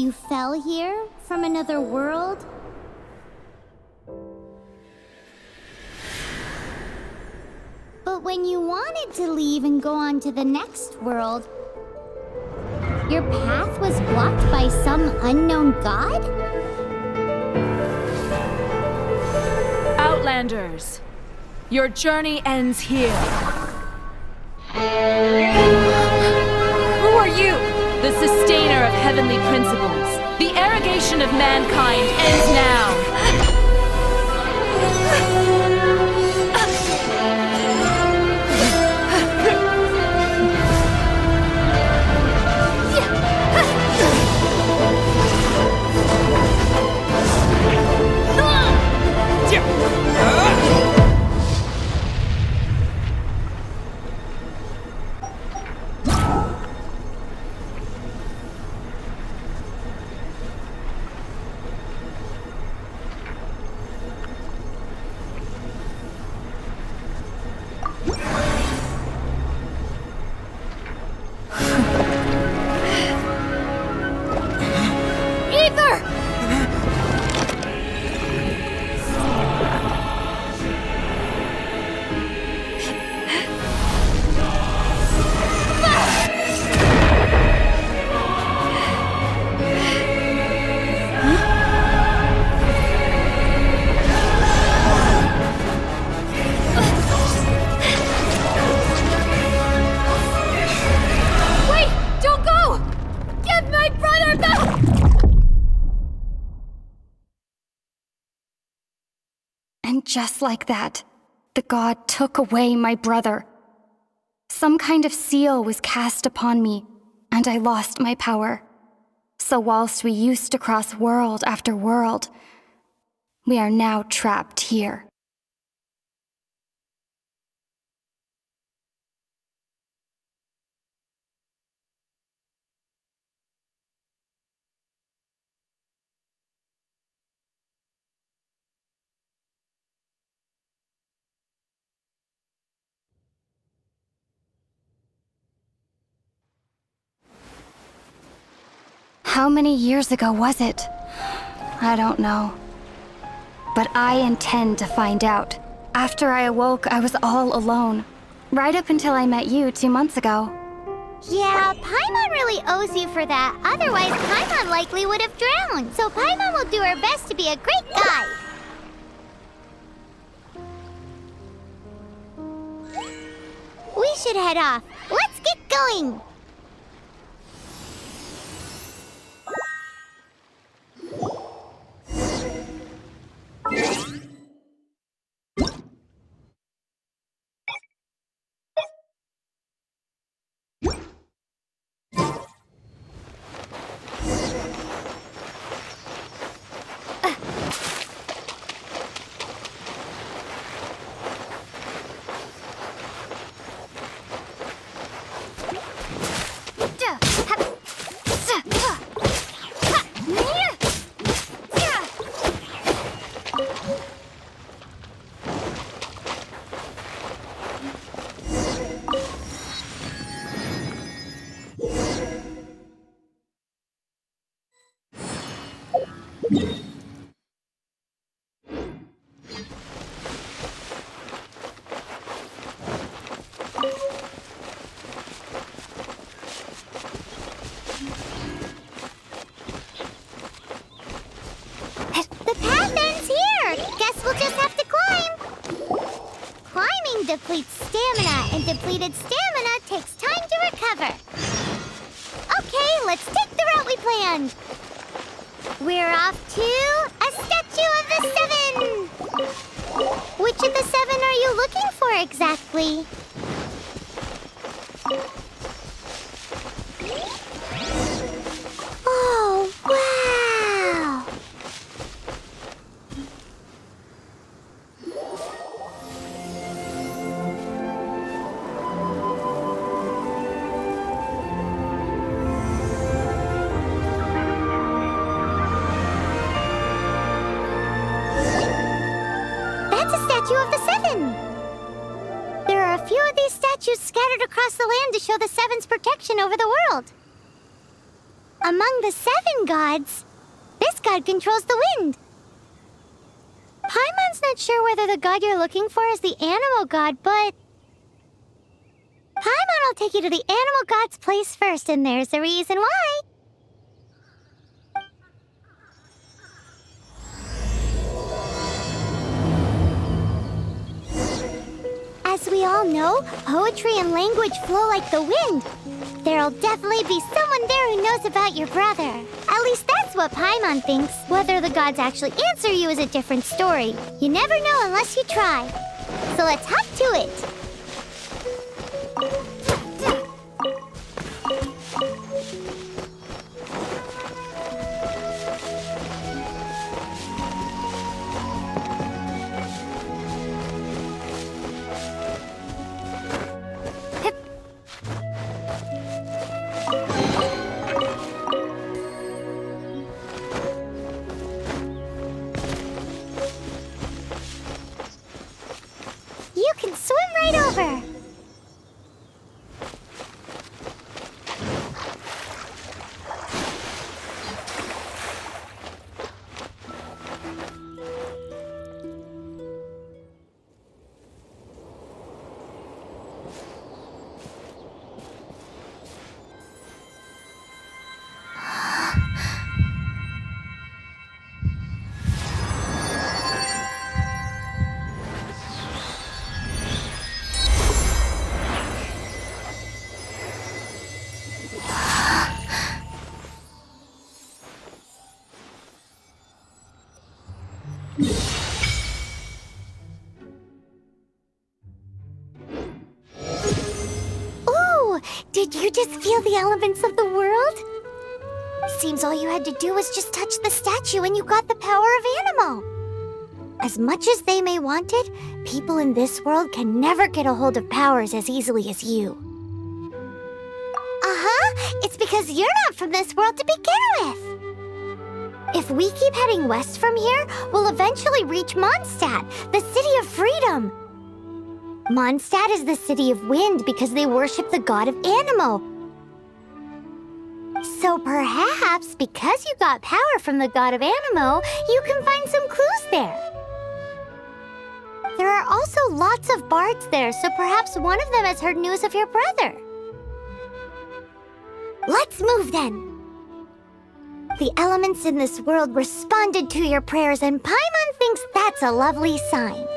you fell here from another world? But when you wanted to leave and go on to the next world, your path was blocked by some unknown god? Outlanders, your journey ends here. Who are you? The sustainer of heavenly principles. The arrogation of mankind ends now. And just like that, the god took away my brother. Some kind of seal was cast upon me, and I lost my power. So whilst we used to cross world after world, we are now trapped here. How many years ago was it? I don't know. But I intend to find out. After I awoke, I was all alone. Right up until I met you 2 months ago. Yeah, Paimon really owes you for that. Otherwise, Paimon likely would have drowned. So Paimon will do her best to be a great guide. We should head off. Let's get going. The path ends here. Guess we'll just have to climb. Climbing depletes stamina, and depleted stamina takes time to recover. Okay, let's take the route we planned. We're off to a statue of the seven. Which of the seven are you looking for exactly? Oh, wow! That's a statue of the seven! There are a few of these statues scattered across the land to show the seven's protection over the world. Among the 7 gods, this god controls the wind. Paimon's not sure whether the god you're looking for is the animal god, but Paimon will take you to the animal god's place first, and there's a reason why. As we all know, poetry and language flow like the wind. There'll definitely be someone there who knows about your brother. At least that's what Paimon thinks. Whether the gods actually answer you is a different story. You never know unless you try. So let's hop to it. You can swim right over. Ooh, did you just feel the elements of the world? Seems all you had to do was just touch the statue and you got the power of animal. As much as they may want it, people in this world can never get a hold of powers as easily as you. It's because you're not from this world to begin with. If we keep heading west from here, we'll eventually reach Mondstadt, the city of freedom. Mondstadt is the city of wind because they worship the god of Anemo. So perhaps, because you got power from the god of Anemo, you can find some clues there. There are also lots of bards there, so perhaps one of them has heard news of your brother. Let's move then. The elements in this world responded to your prayers, and Paimon thinks that's a lovely sign.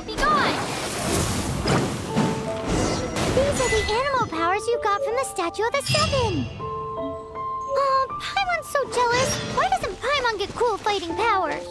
Be gone! These are the animal powers you got from the Statue of the 7. Oh, Paimon's so jealous. Why doesn't Paimon get cool fighting powers?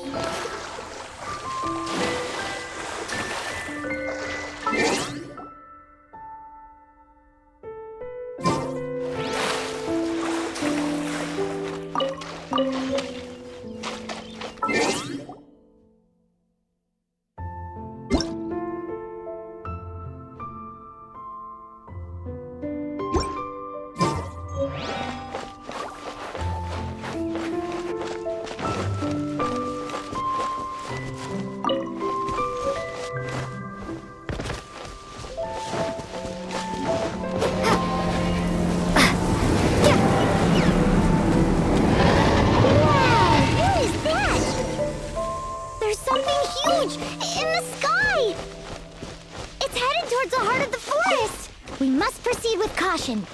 We must proceed with caution.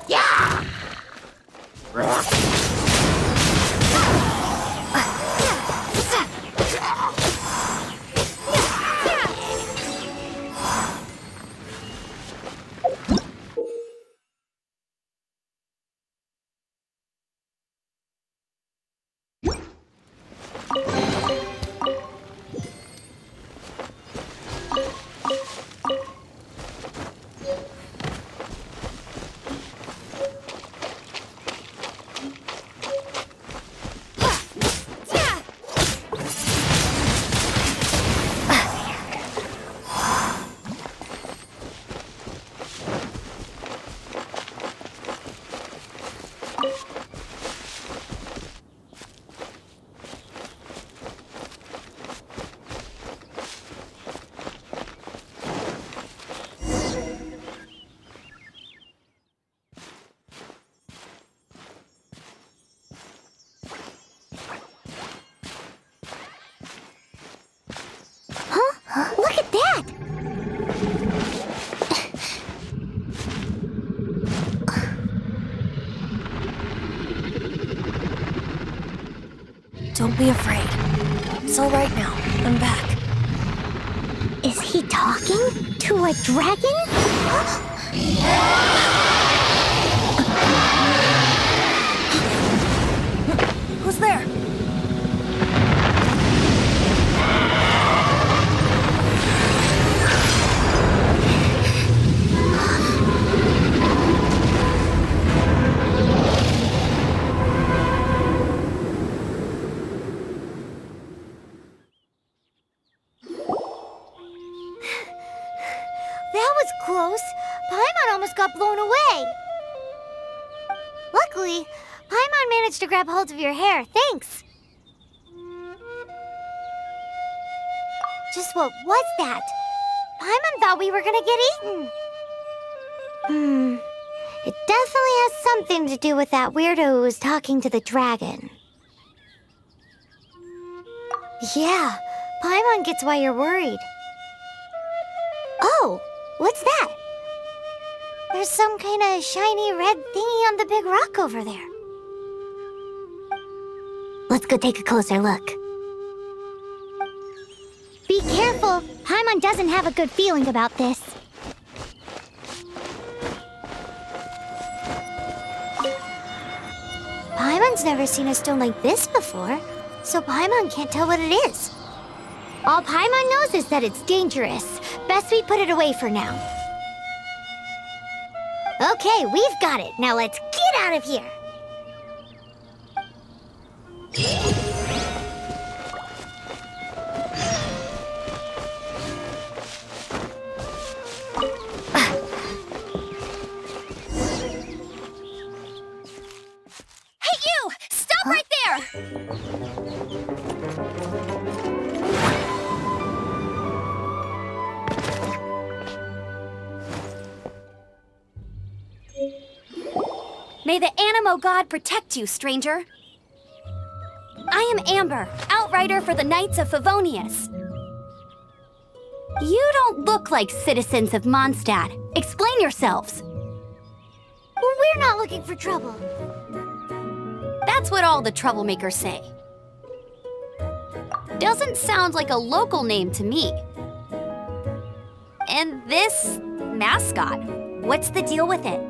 Yeah! Don't be afraid. It's all right now. I'm back. Is he talking to a dragon? Who's there? That was close. Paimon almost got blown away. Luckily, Paimon managed to grab hold of your hair. Thanks. Just what was that? Paimon thought we were gonna get eaten. It definitely has something to do with that weirdo who was talking to the dragon. Yeah, Paimon gets why you're worried. Oh, what's that? There's some kind of shiny red thingy on the big rock over there. Let's go take a closer look. Be careful! Paimon doesn't have a good feeling about this. Paimon's never seen a stone like this before, so Paimon can't tell what it is. All Paimon knows is that it's dangerous. Best we put it away for now. Okay, we've got it. Now let's get out of here. Hey, you! Stop right there! May the Animo God protect you, stranger. I am Amber, outrider for the Knights of Favonius. You don't look like citizens of Mondstadt. Explain yourselves. We're not looking for trouble. That's what all the troublemakers say. Doesn't sound like a local name to me. And this mascot, what's the deal with it?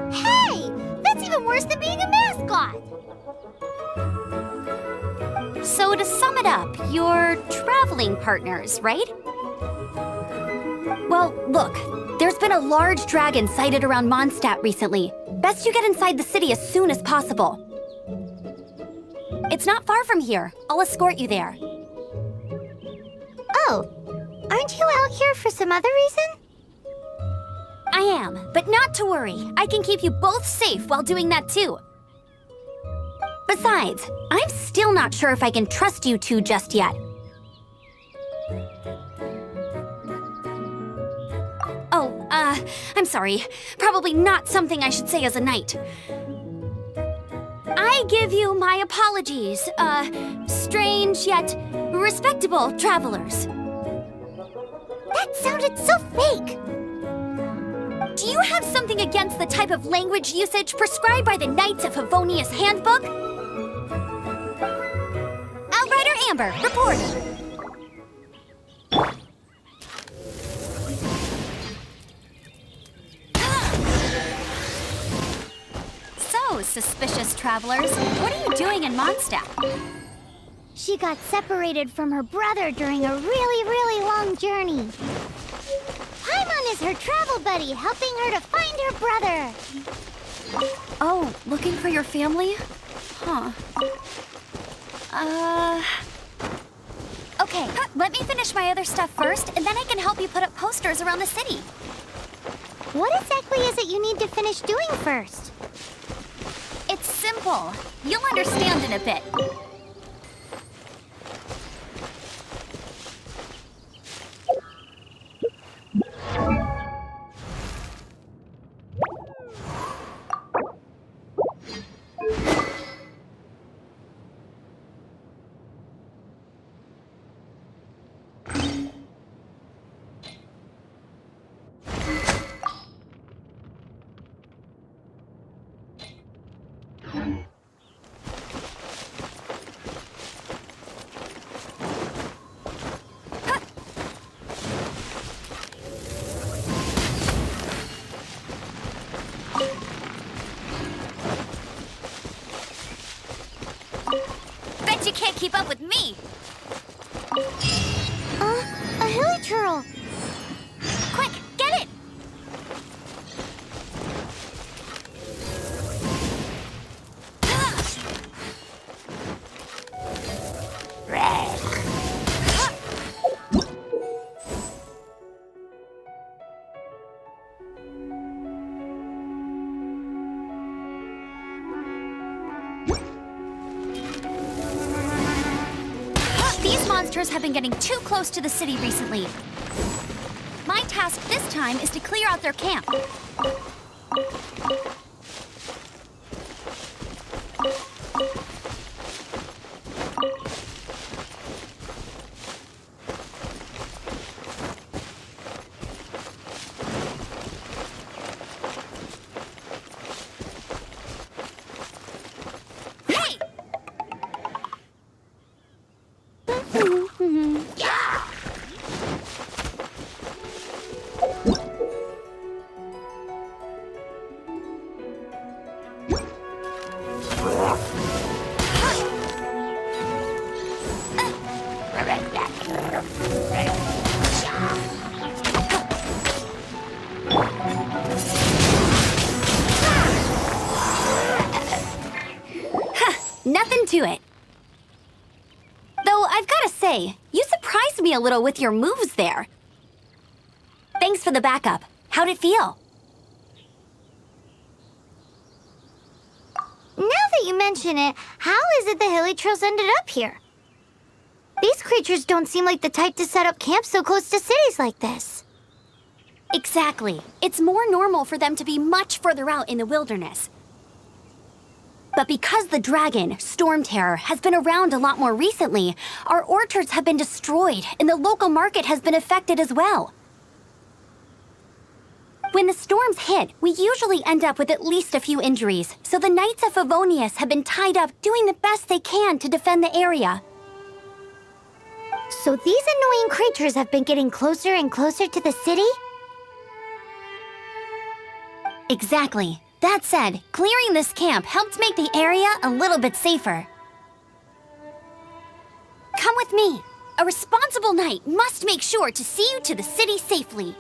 Hey! That's even worse than being a mascot! So to sum it up, you're traveling partners, right? Well, look, there's been a large dragon sighted around Mondstadt recently. Best you get inside the city as soon as possible. It's not far from here. I'll escort you there. Oh, aren't you out here for some other reason? I am, but not to worry. I can keep you both safe while doing that too. Besides, I'm still not sure if I can trust you two just yet. Oh, I'm sorry. Probably not something I should say as a knight. I give you my apologies, strange yet respectable travelers. That sounded so fake! Do you have something against the type of language usage prescribed by the Knights of Favonius Handbook? Outrider Amber, reporting. So, suspicious travelers, what are you doing in Mondstadt? She got separated from her brother during a really long journey. Paimon is her travel buddy, helping her to find her brother. Oh, looking for your family? Huh. Okay, let me finish my other stuff first, and then I can help you put up posters around the city. What exactly is it you need to finish doing first? It's simple. You'll understand in a bit. up with me. A hilichurl. Quick, get it! These monsters have been getting too close to the city recently. My task this time is to clear out their camp. Hey! Nothing to it. Though I've gotta say, you surprised me a little with your moves there. Thanks for the backup. How'd it feel? Now that you mention it, how is it the hilichurls ended up here? These creatures don't seem like the type to set up camp so close to cities like this. Exactly. It's more normal for them to be much further out in the wilderness. But because the dragon, Storm Terror, has been around a lot more recently, our orchards have been destroyed and the local market has been affected as well. When the storms hit, we usually end up with at least a few injuries, so the Knights of Favonius have been tied up doing the best they can to defend the area. So these annoying creatures have been getting closer and closer to the city? Exactly. That said, clearing this camp helped make the area a little bit safer. Come with me. A responsible knight must make sure to see you to the city safely.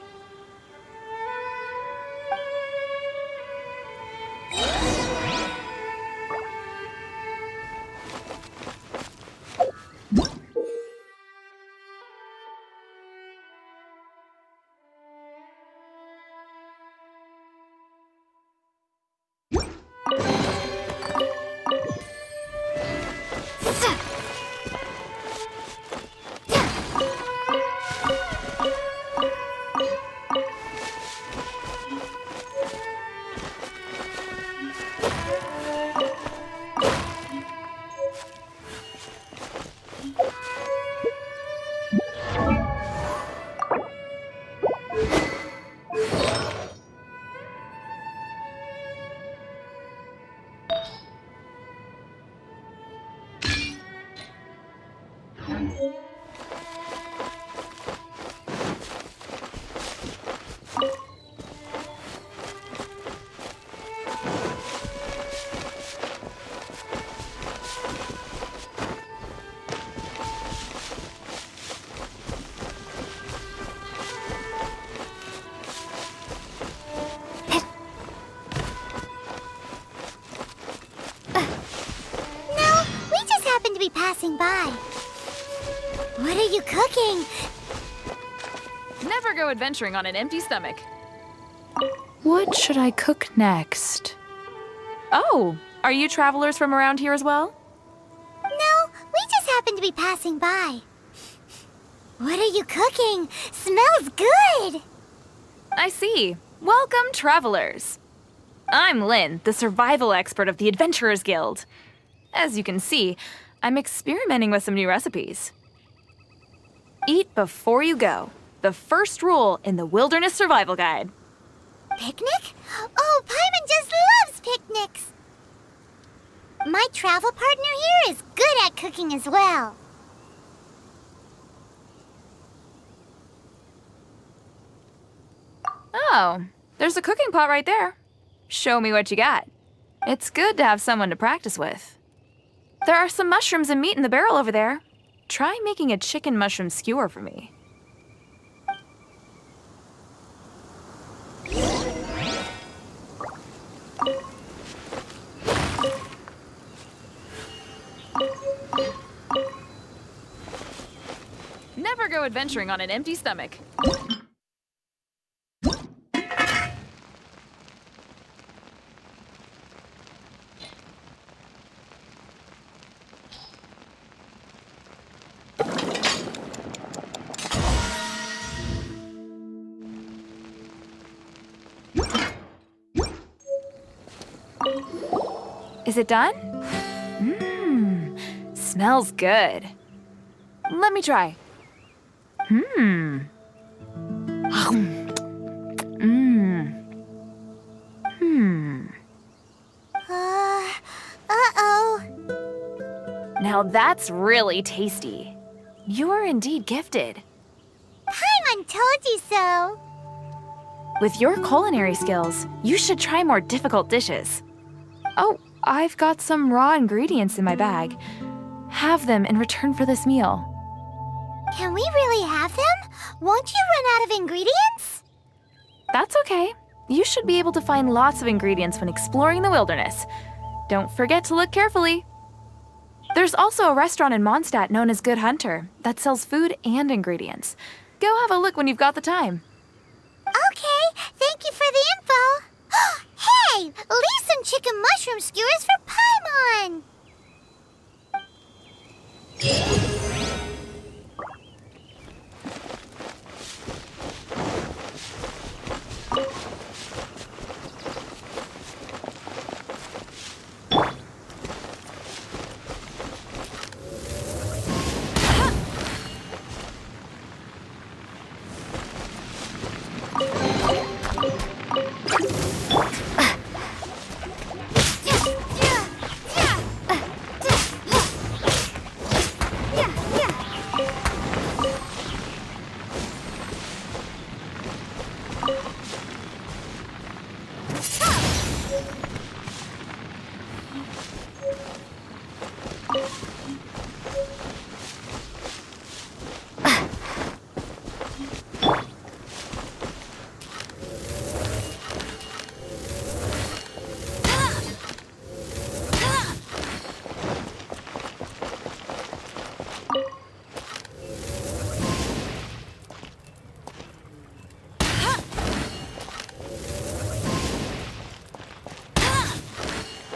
Passing by. What are you cooking? Never go adventuring on an empty stomach. What should I cook next? Oh, are you travelers from around here as well? No, we just happened to be passing by. What are you cooking? Smells good! I see. Welcome, travelers. I'm Lynn, the survival expert of the Adventurers Guild. As you can see, I'm experimenting with some new recipes. Eat before you go. The first rule in the Wilderness Survival Guide. Picnic? Oh, Paimon just loves picnics! My travel partner here is good at cooking as well. Oh, there's a cooking pot right there. Show me what you got. It's good to have someone to practice with. There are some mushrooms and meat in the barrel over there. Try making a chicken mushroom skewer for me. Never go adventuring on an empty stomach. Is it done? Smells good. Let me try. Uh-oh. Now that's really tasty. You are indeed gifted. Paimon told you so. With your culinary skills, you should try more difficult dishes. Oh, I've got some raw ingredients in my bag. Have them in return for this meal. Can we really have them? Won't you run out of ingredients? That's okay. You should be able to find lots of ingredients when exploring the wilderness. Don't forget to look carefully. There's also a restaurant in Mondstadt known as Good Hunter that sells food and ingredients. Go have a look when you've got the time. Okay, thank you for the info. Hey, leave some chicken mushroom skewers for Paimon.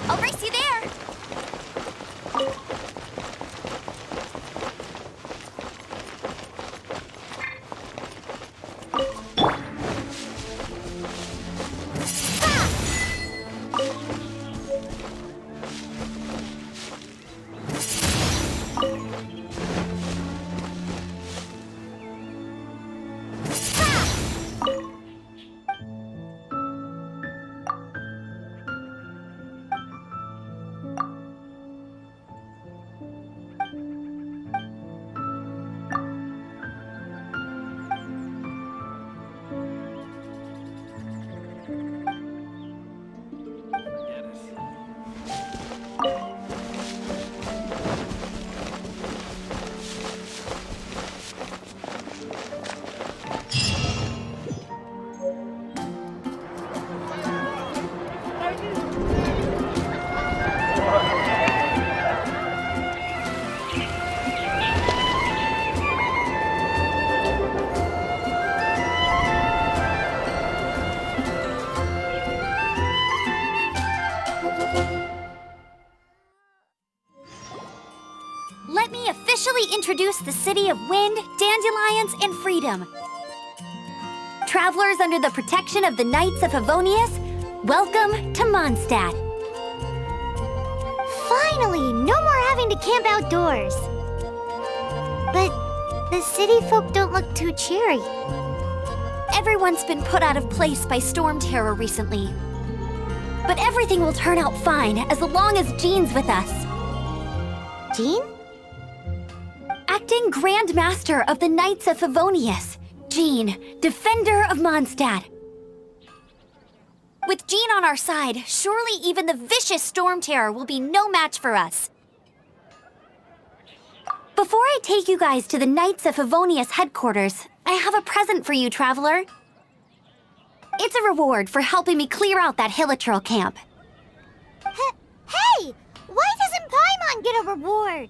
I'll race you there! Let me officially introduce the city of wind, dandelions, and freedom. Travelers under the protection of the Knights of Favonius, welcome to Mondstadt. Finally, no more having to camp outdoors. But the city folk don't look too cheery. Everyone's been put out of place by storm terror recently. But everything will turn out fine as long as Jean's with us. Jean? Acting Grand Master of the Knights of Favonius, Jean, Defender of Mondstadt. With Jean on our side, surely even the vicious storm terror will be no match for us. Before I take you guys to the Knights of Favonius headquarters, I have a present for you, Traveler. It's a reward for helping me clear out that Hilichurl camp. Hey! Why doesn't Paimon get a reward?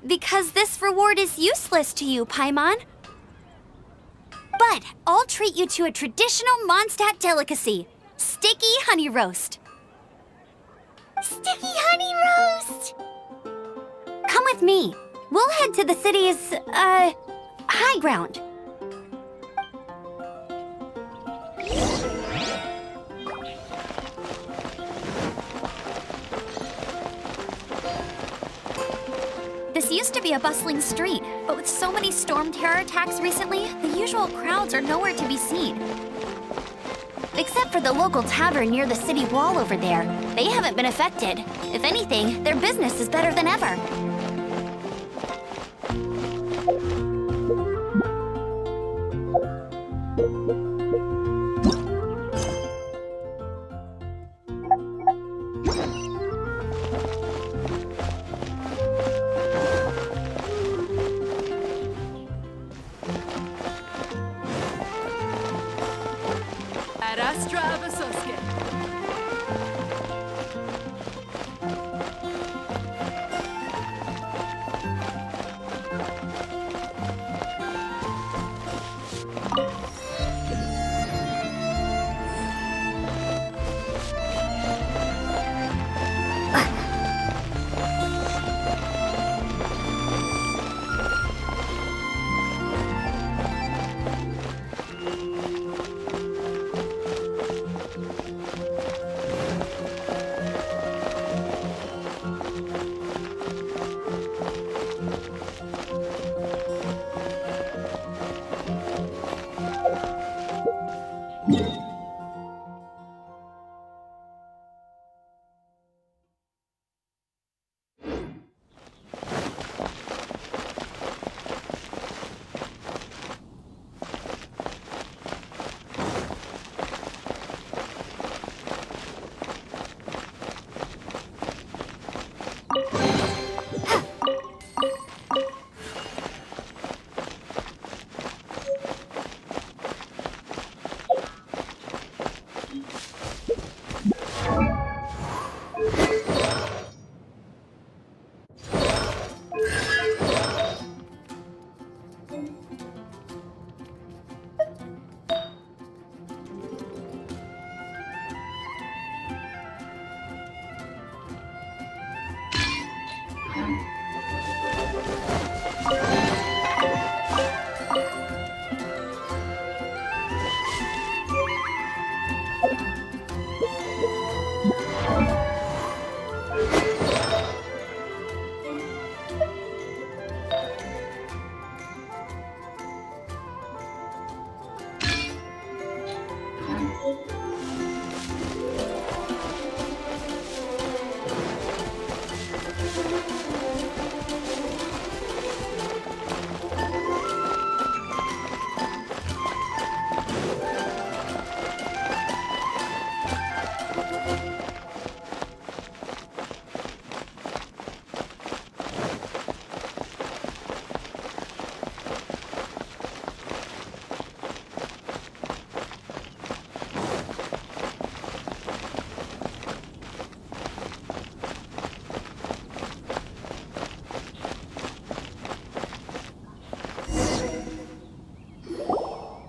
Because this reward is useless to you, Paimon. But I'll treat you to a traditional Mondstadt delicacy, sticky honey roast. Sticky honey roast! Come with me. We'll head to the city's, high ground. This used to be a bustling street, but with so many storm terror attacks recently, the usual crowds are nowhere to be seen. Except for the local tavern near the city wall over there. They haven't been affected. If anything, their business is better than ever.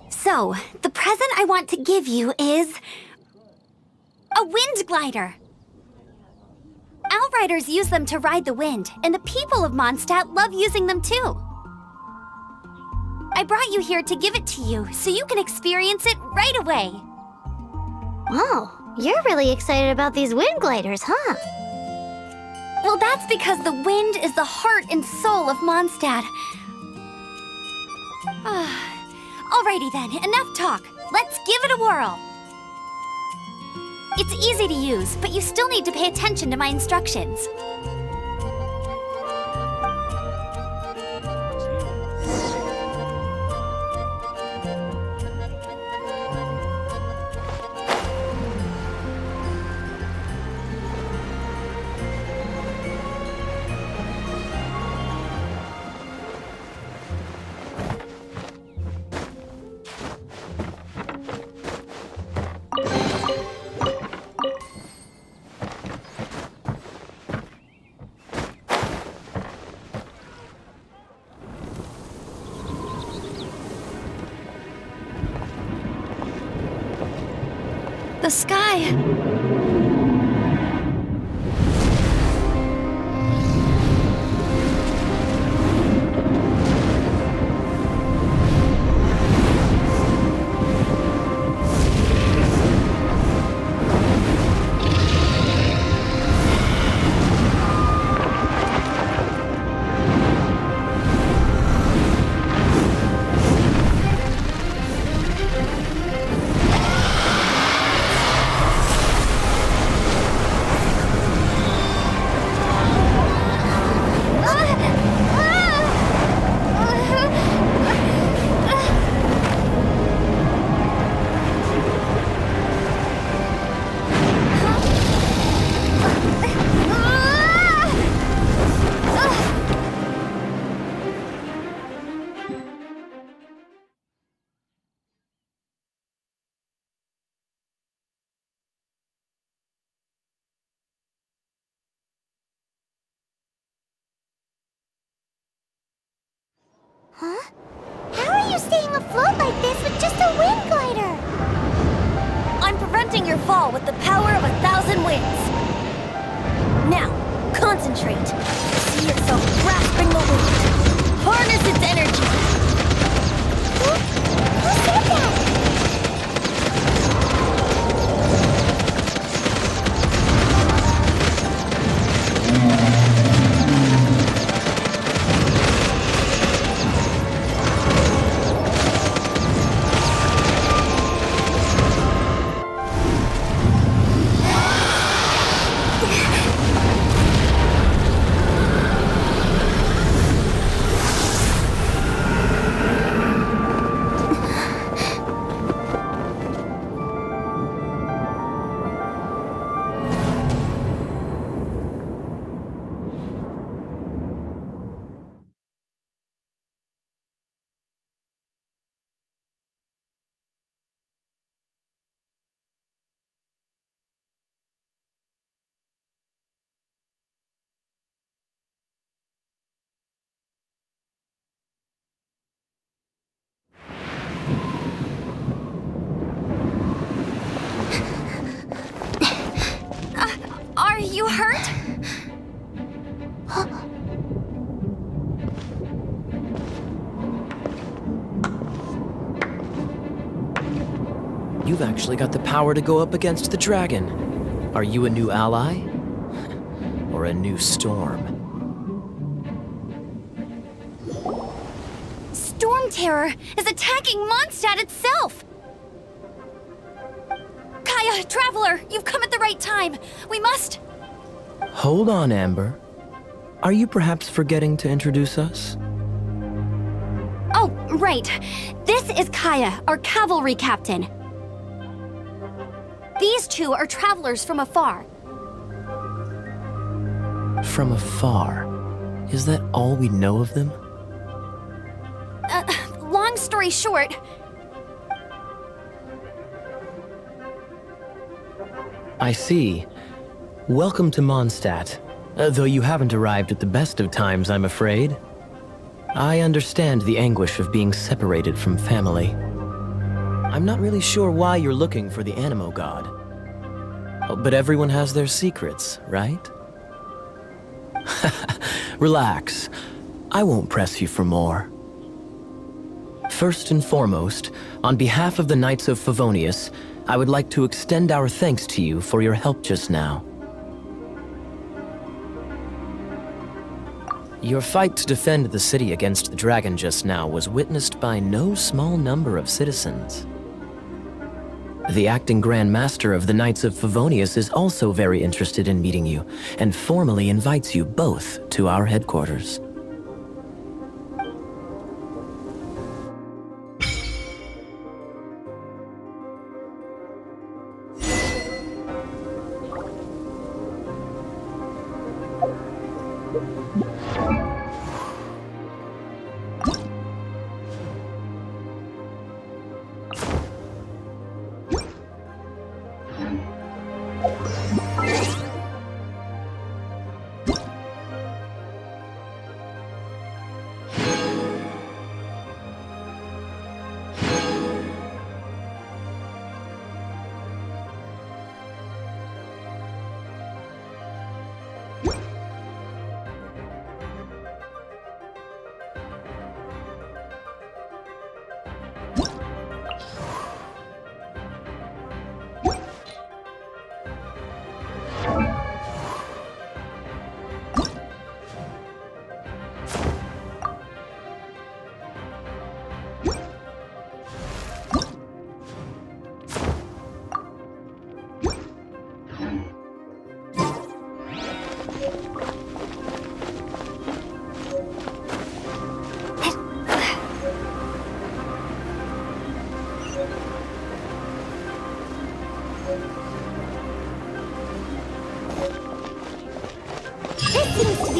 So, the present I want to give you is a wind glider. Outriders use them to ride the wind, and the people of Mondstadt love using them too. I brought you here to give it to you, so you can experience it right away. Oh, you're really excited about these wind gliders, huh? Well, that's because the wind is the heart and soul of Mondstadt. Alrighty then, enough talk. Let's give it a whirl. It's easy to use, but you still need to pay attention to my instructions. The sky. Huh? How are you staying afloat like this with just a wind glider? I'm preventing your fall with the power of 1,000 winds. Now, concentrate. See yourself grasping the wind. Harness its energy. Who said that? Are you hurt? You've actually got the power to go up against the dragon. Are you a new ally? Or a new storm? Storm Terror is attacking Mondstadt itself! Kaya, Traveler, you've come at the right time. We must... Hold on, Amber. Are you perhaps forgetting to introduce us? Oh, right. This is Kaya, our cavalry captain. These two are travelers from afar. From afar? Is that all we know of them? Long story short... I see. Welcome to Mondstadt. Though you haven't arrived at the best of times, I'm afraid. I understand the anguish of being separated from family. I'm not really sure why you're looking for the Animo God. Oh, but everyone has their secrets, right? Relax. I won't press you for more. First and foremost, on behalf of the Knights of Favonius, I would like to extend our thanks to you for your help just now. Your fight to defend the city against the dragon just now was witnessed by no small number of citizens. The acting Grand Master of the Knights of Favonius is also very interested in meeting you, and formally invites you both to our headquarters.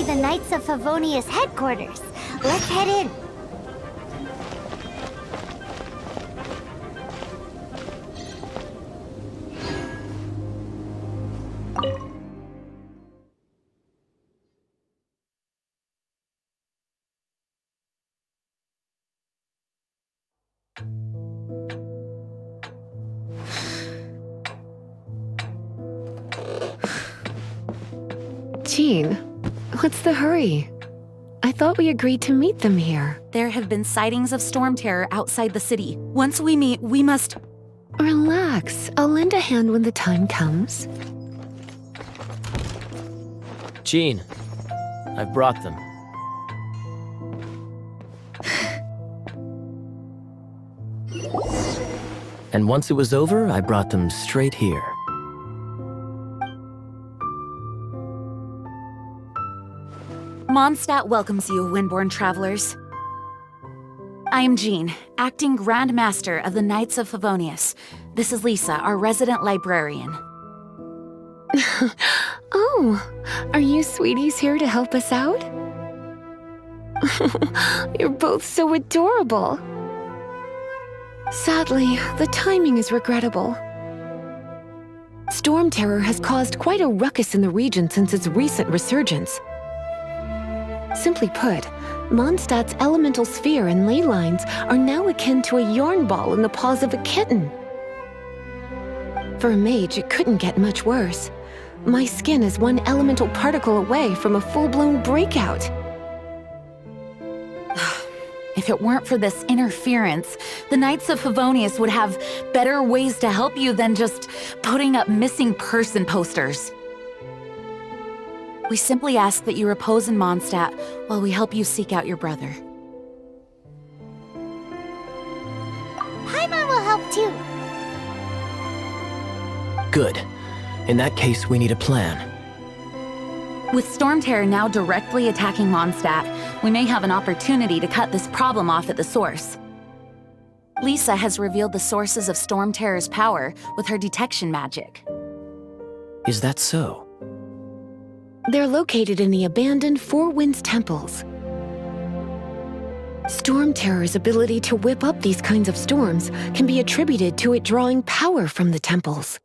be the Knights of Favonius headquarters. Let's head in. Jean, what's the hurry? I thought we agreed to meet them here. There have been sightings of storm terror outside the city. Once we meet, we must... Relax. I'll lend a hand when the time comes. Jean, I've brought them. And once it was over, I brought them straight here. Mondstadt welcomes you, Windborn travelers. I am Jean, acting Grand Master of the Knights of Favonius. This is Lisa, our resident librarian. Oh, are you sweeties here to help us out? You're both so adorable. Sadly, the timing is regrettable. Storm terror has caused quite a ruckus in the region since its recent resurgence. Simply put, Mondstadt's elemental sphere and ley lines are now akin to a yarn ball in the paws of a kitten. For a mage, it couldn't get much worse. My skin is one elemental particle away from a full-blown breakout. If it weren't for this interference, the Knights of Favonius would have better ways to help you than just putting up missing person posters. We simply ask that you repose in Mondstadt while we help you seek out your brother. Paimon will help too. Good. In that case, we need a plan. With Storm Terror now directly attacking Mondstadt, we may have an opportunity to cut this problem off at the source. Lisa has revealed the sources of Storm Terror's power with her detection magic. Is that so? They're located in the abandoned Four Winds temples. Storm Terror's ability to whip up these kinds of storms can be attributed to it drawing power from the temples.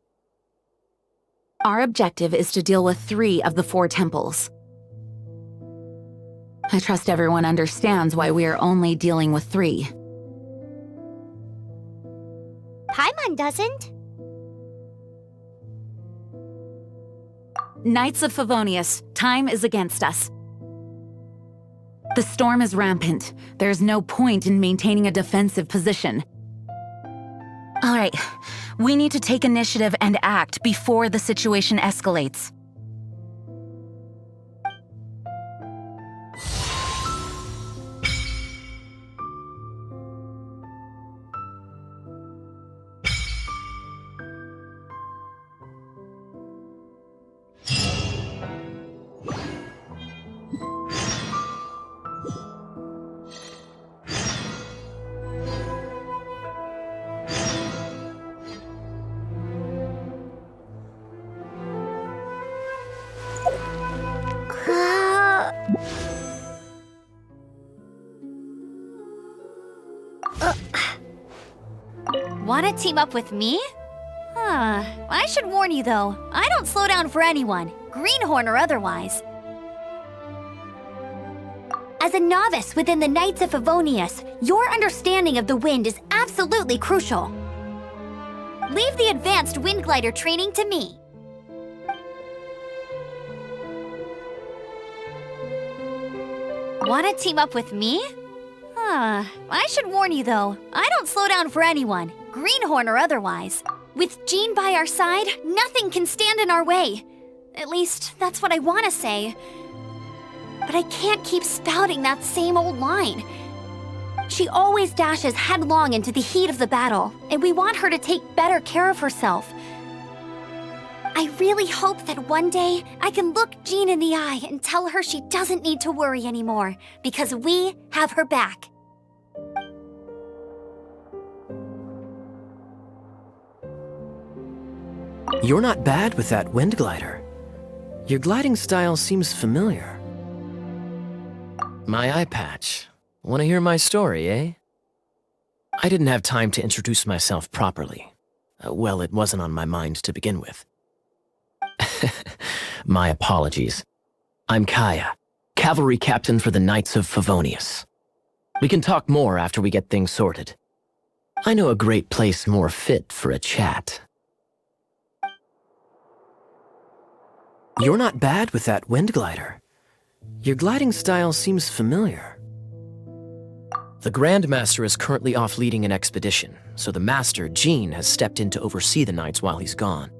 Our objective is to deal with 3 of the 4 temples. I trust everyone understands why we are only dealing with 3. Paimon doesn't. Knights of Favonius, time is against us. The storm is rampant. There's no point in maintaining a defensive position. All right, we need to take initiative and act before the situation escalates. Want to team up with me? I should warn you though, I don't slow down for anyone, greenhorn or otherwise. As a novice within the Knights of Favonius, your understanding of the wind is absolutely crucial. Leave the advanced wind glider training to me. Want to team up with me? I should warn you though, I don't slow down for anyone, greenhorn or otherwise. With Jean by our side, nothing can stand in our way. At least, that's what I want to say. But I can't keep spouting that same old line. She always dashes headlong into the heat of the battle, and we want her to take better care of herself. I really hope that one day I can look Jean in the eye and tell her she doesn't need to worry anymore, because we have her back. You're not bad with that wind glider. Your gliding style seems familiar. My eye patch. Want to hear my story, eh? I didn't have time to introduce myself properly. Well, it wasn't on my mind to begin with. My apologies. I'm Kaya, cavalry captain for the Knights of Favonius. We can talk more after we get things sorted. I know a great place more fit for a chat. You're not bad with that wind glider. Your gliding style seems familiar. The Grandmaster is currently off leading an expedition, so the Master, Jean, has stepped in to oversee the Knights while he's gone.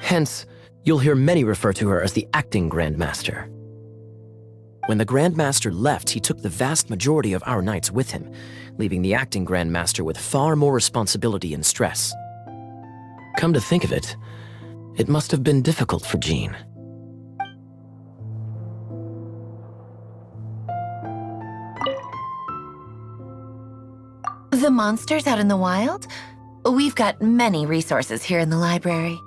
Hence, you'll hear many refer to her as the acting Grandmaster. When the Grandmaster left, he took the vast majority of our Knights with him, leaving the acting Grandmaster with far more responsibility and stress. Come to think of it, it must have been difficult for Jean. The monsters out in the wild? We've got many resources here in the library.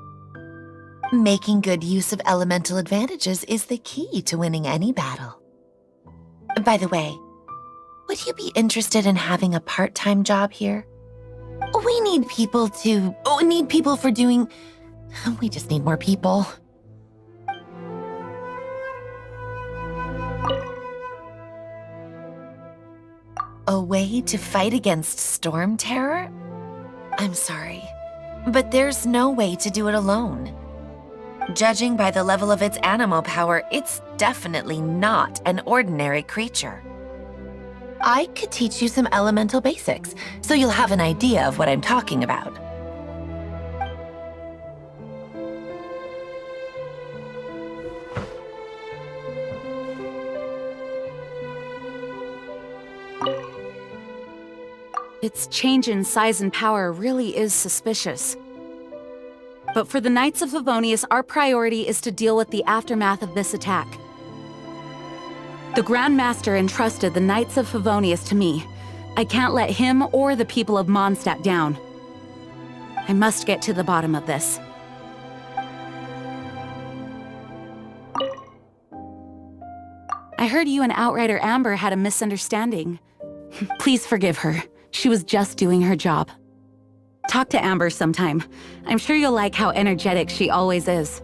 Making good use of elemental advantages is the key to winning any battle. By the way, would you be interested in having a part-time job here? We need people for doing... We just need more people. A way to fight against storm terror? I'm sorry, but there's no way to do it alone. Judging by the level of its animal power, it's definitely not an ordinary creature. I could teach you some elemental basics, so you'll have an idea of what I'm talking about. Its change in size and power really is suspicious. But for the Knights of Favonius, our priority is to deal with the aftermath of this attack. The Grand Master entrusted the Knights of Favonius to me. I can't let him or the people of Mondstadt down. I must get to the bottom of this. I heard you and Outrider Amber had a misunderstanding. Please forgive her. She was just doing her job. Talk to Amber sometime. I'm sure you'll like how energetic she always is.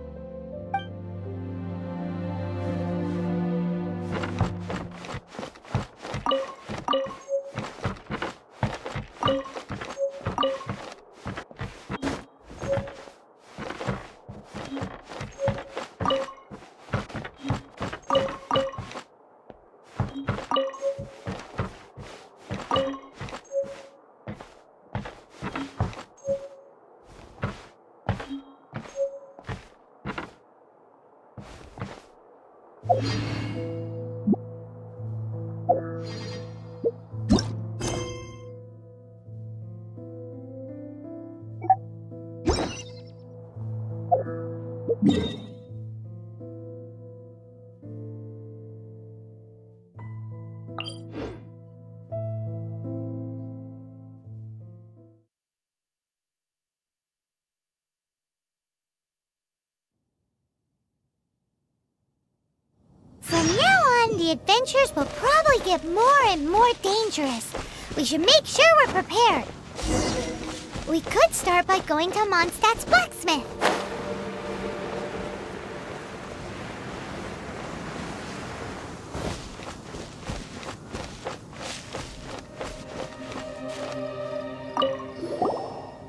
From now on, the adventures will probably get more and more dangerous. We should make sure we're prepared. We could start by going to Mondstadt's blacksmith.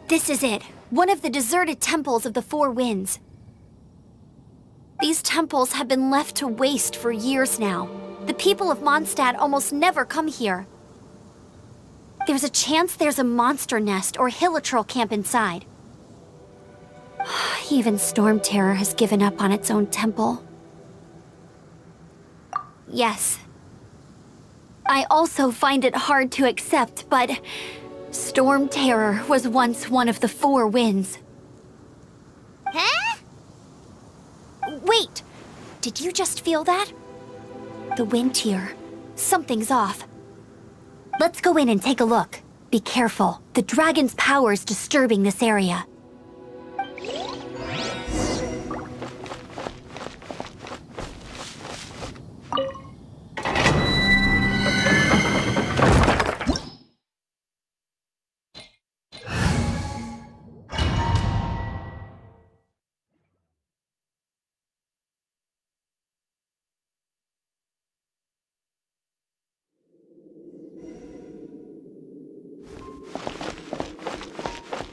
This is it. One of the deserted temples of the Four Winds. These temples have been left to waste for years now. The people of Mondstadt almost never come here. There's a chance there's a monster nest or hilitrol camp inside. Even Storm Terror has given up on its own temple. Yes. I also find it hard to accept, but Storm Terror was once one of the Four Winds. Huh? Wait! Did you just feel that? The wind here. Something's off. Let's go in and take a look. Be careful. The dragon's power's disturbing this area.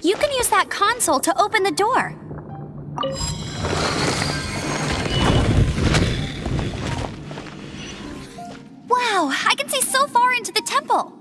You can use that console to open the door. Wow, I can see so far into the temple.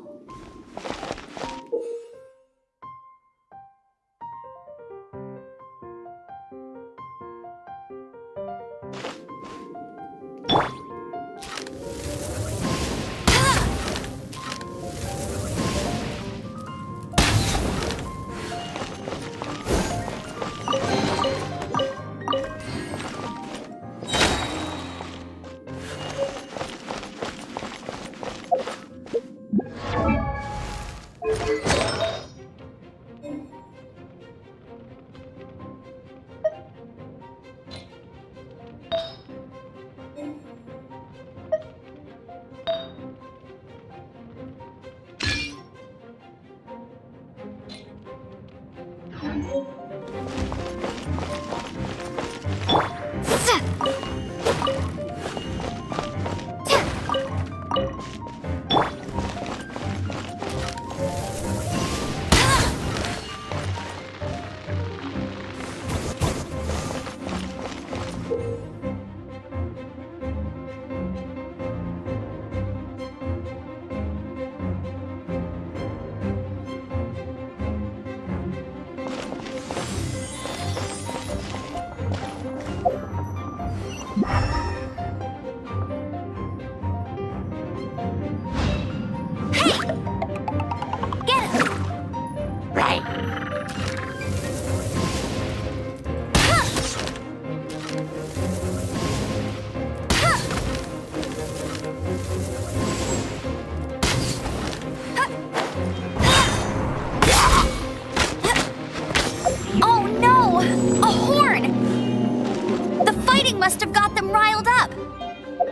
Must have got them riled up.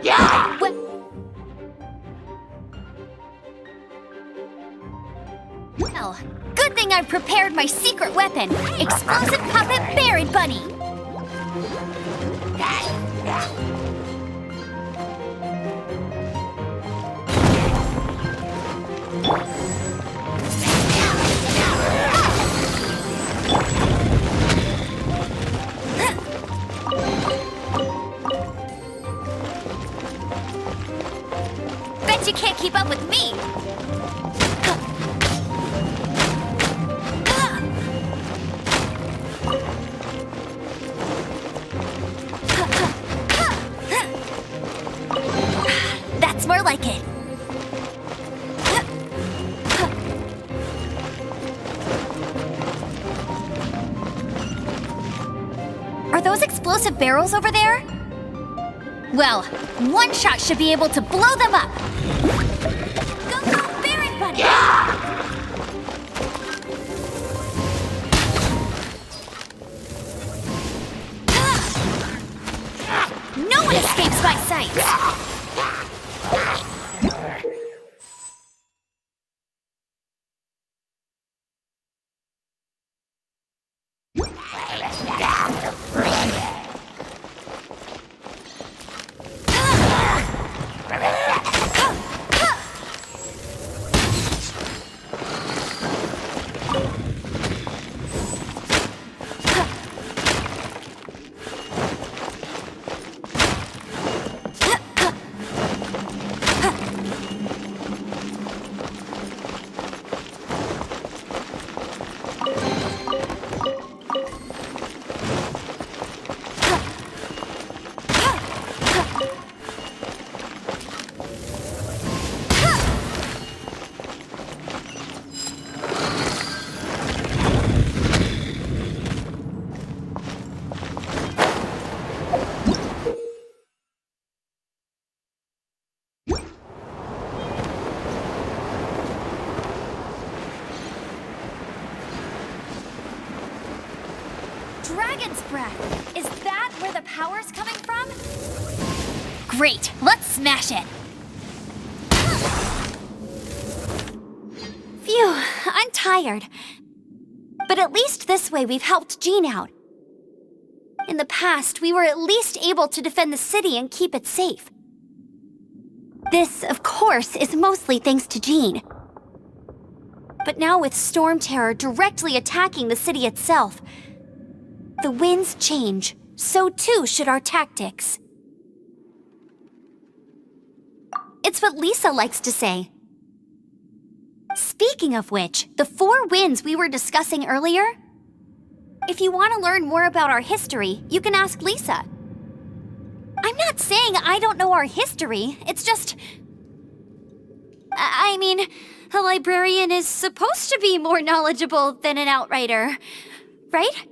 Yeah! Well, good thing I've prepared my secret weapon, Explosive Puppet Buried Bunny. You can't keep up with me! That's more like it. Are those explosive barrels over there? Well, one shot should be able to blow them up. Go, go, Buried Bunny! Yeah! No one escapes my sight! Dragon's breath! Is that where the power's coming from? Great, let's smash it! Phew, I'm tired. But at least this way we've helped Jean out. In the past, we were at least able to defend the city and keep it safe. This, of course, is mostly thanks to Jean. But now with storm terror directly attacking the city itself, the winds change, so too should our tactics. It's what Lisa likes to say. Speaking of which, the 4 winds we were discussing earlier, if you want to learn more about our history, you can ask Lisa. I'm not saying I don't know our history, it's just... I mean, a librarian is supposed to be more knowledgeable than an outrider, right?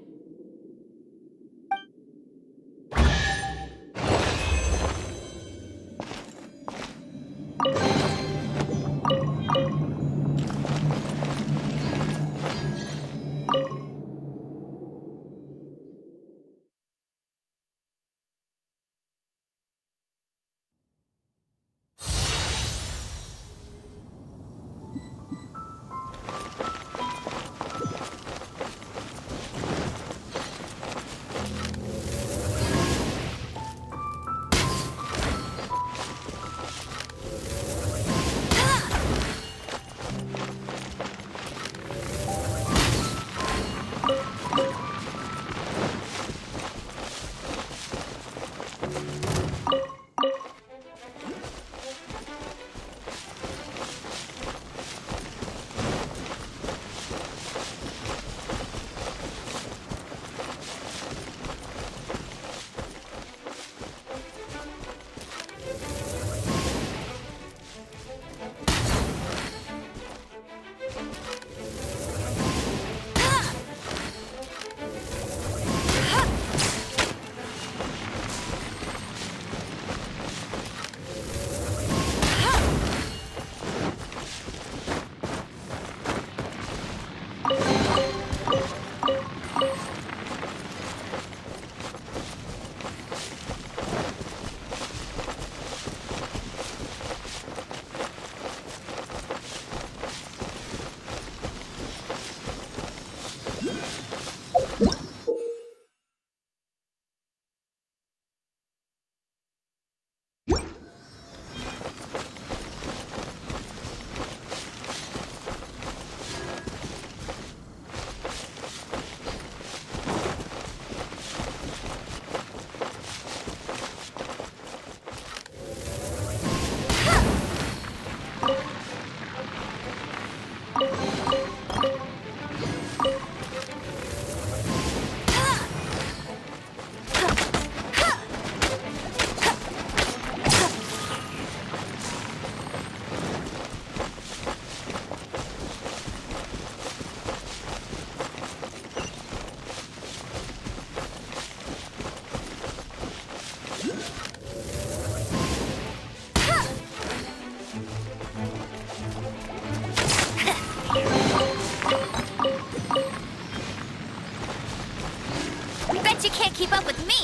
Keep up with me!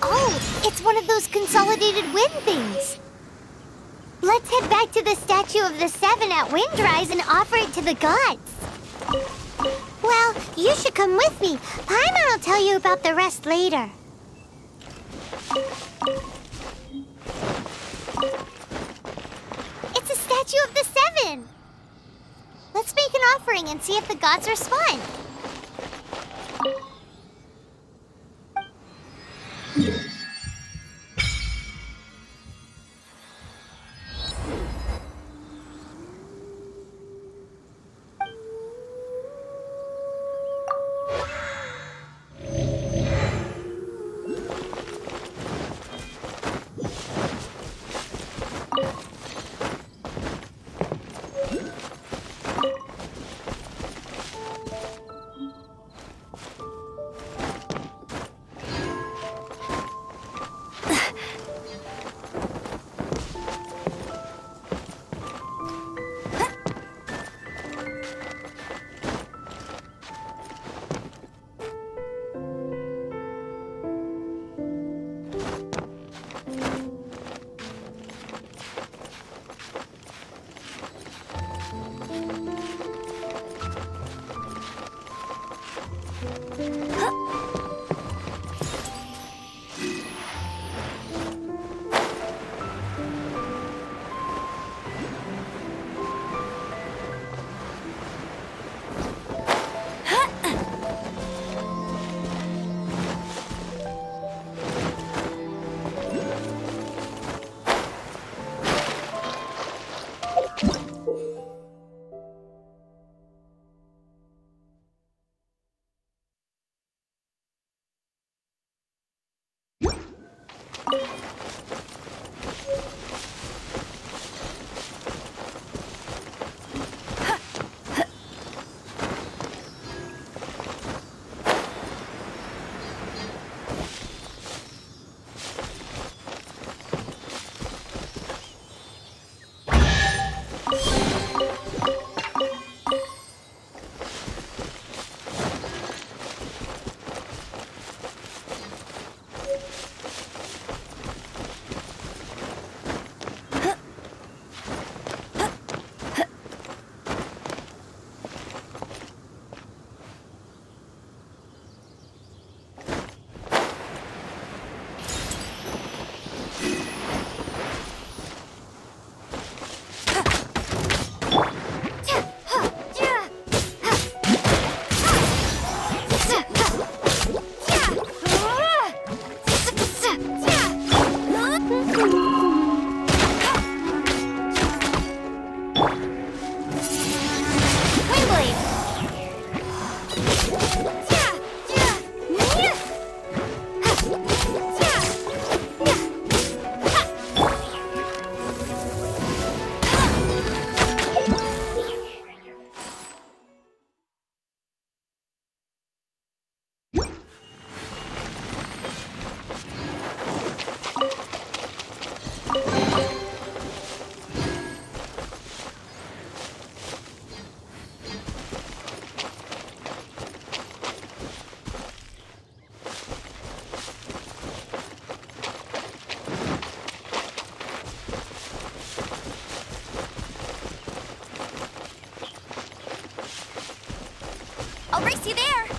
Oh, it's one of those consolidated wind things. Let's head back to the Statue of the Seven at Windrise and offer it to the gods. Well, you should come with me. Paimon will tell you about the rest later. It's a Statue of the Seven! Let's make an offering and see if the gods respond. Race you there!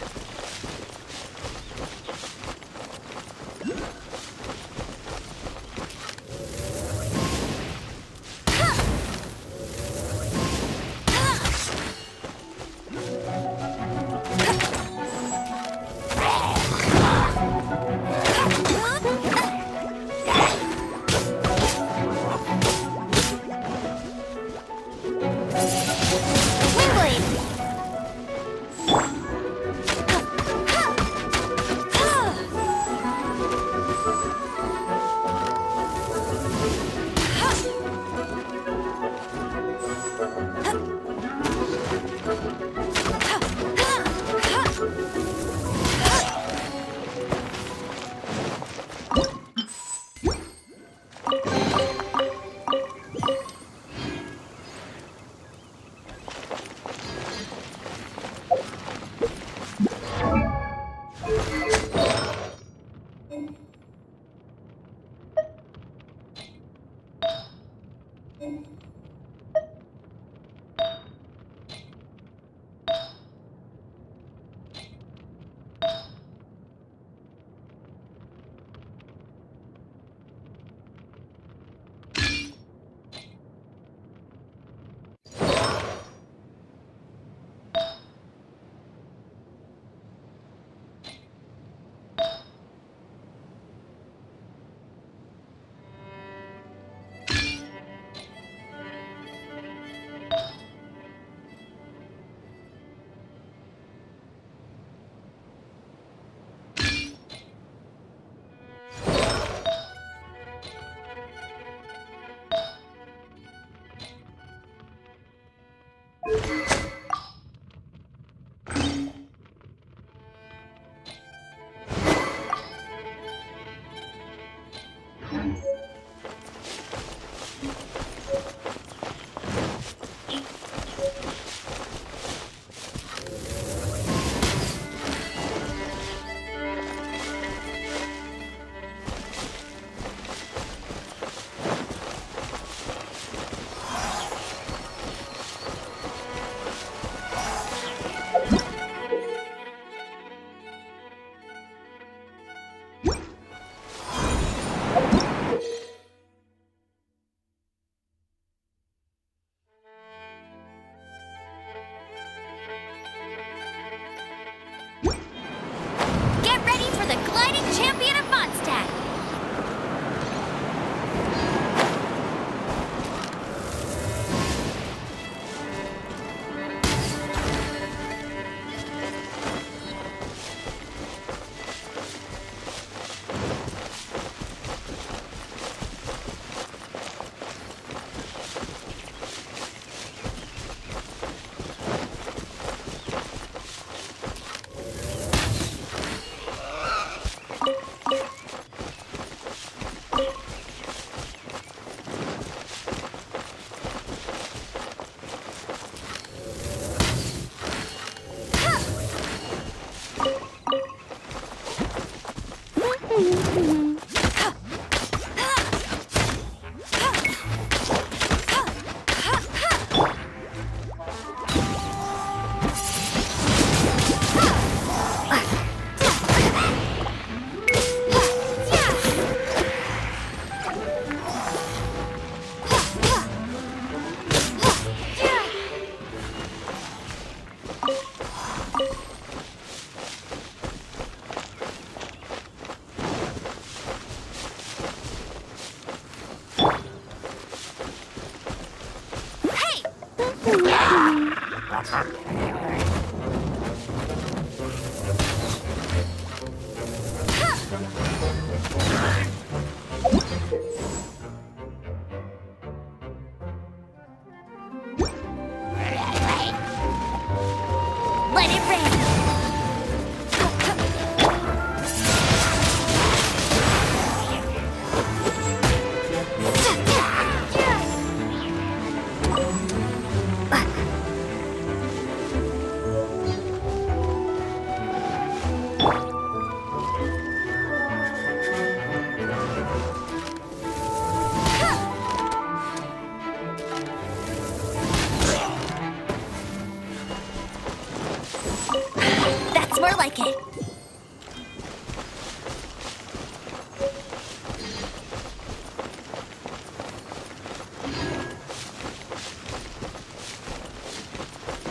like it.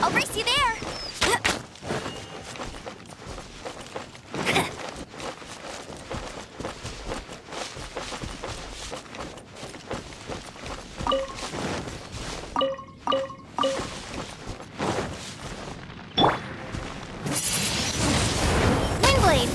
I'll race you there. Windblade.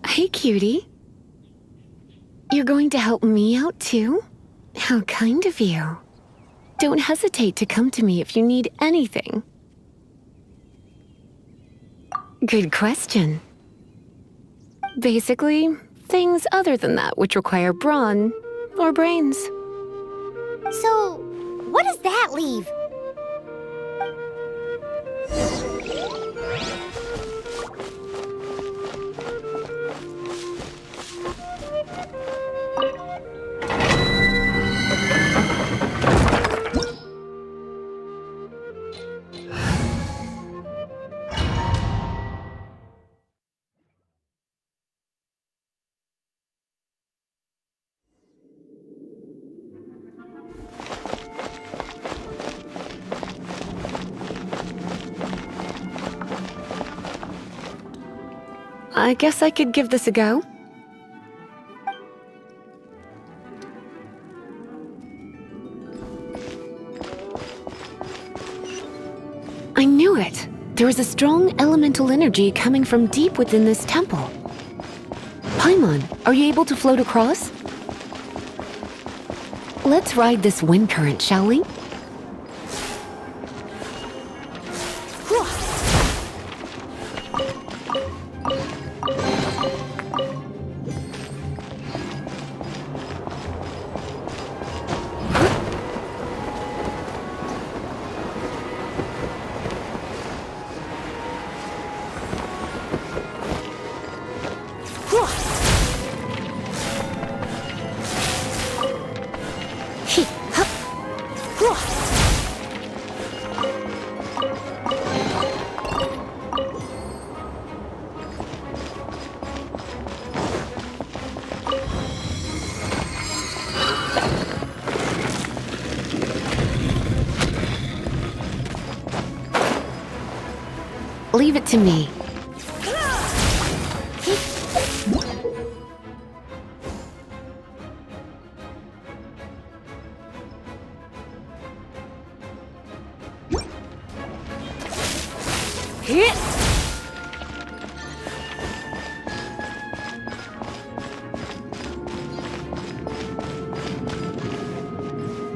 Hey, cutie. You're going to help me out, too? How kind of you. Don't hesitate to come to me if you need anything. Good question. Basically, things other than that which require brawn or brains. So, what does that leave? I guess I could give this a go. I knew it! There is a strong elemental energy coming from deep within this temple. Paimon, are you able to float across? Let's ride this wind current, shall we? Leave it to me.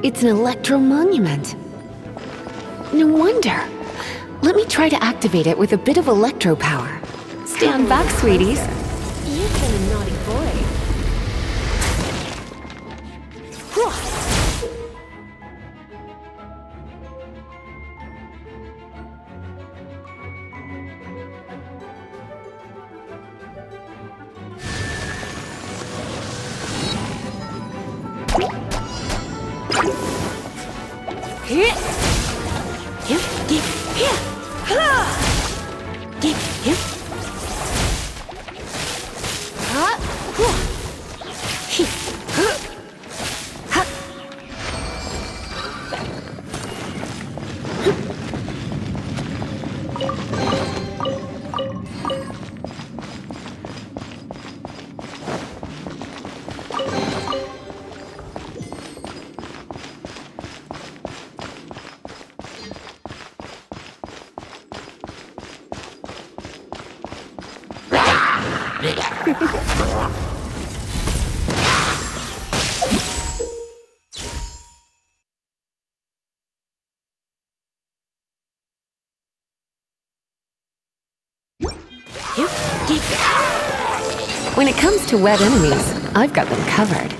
It's an electro-monument. No wonder. Let me try to activate it with a bit of electro power. Stand back, sweeties. You've been a naughty boy. When it comes to wet enemies, I've got them covered.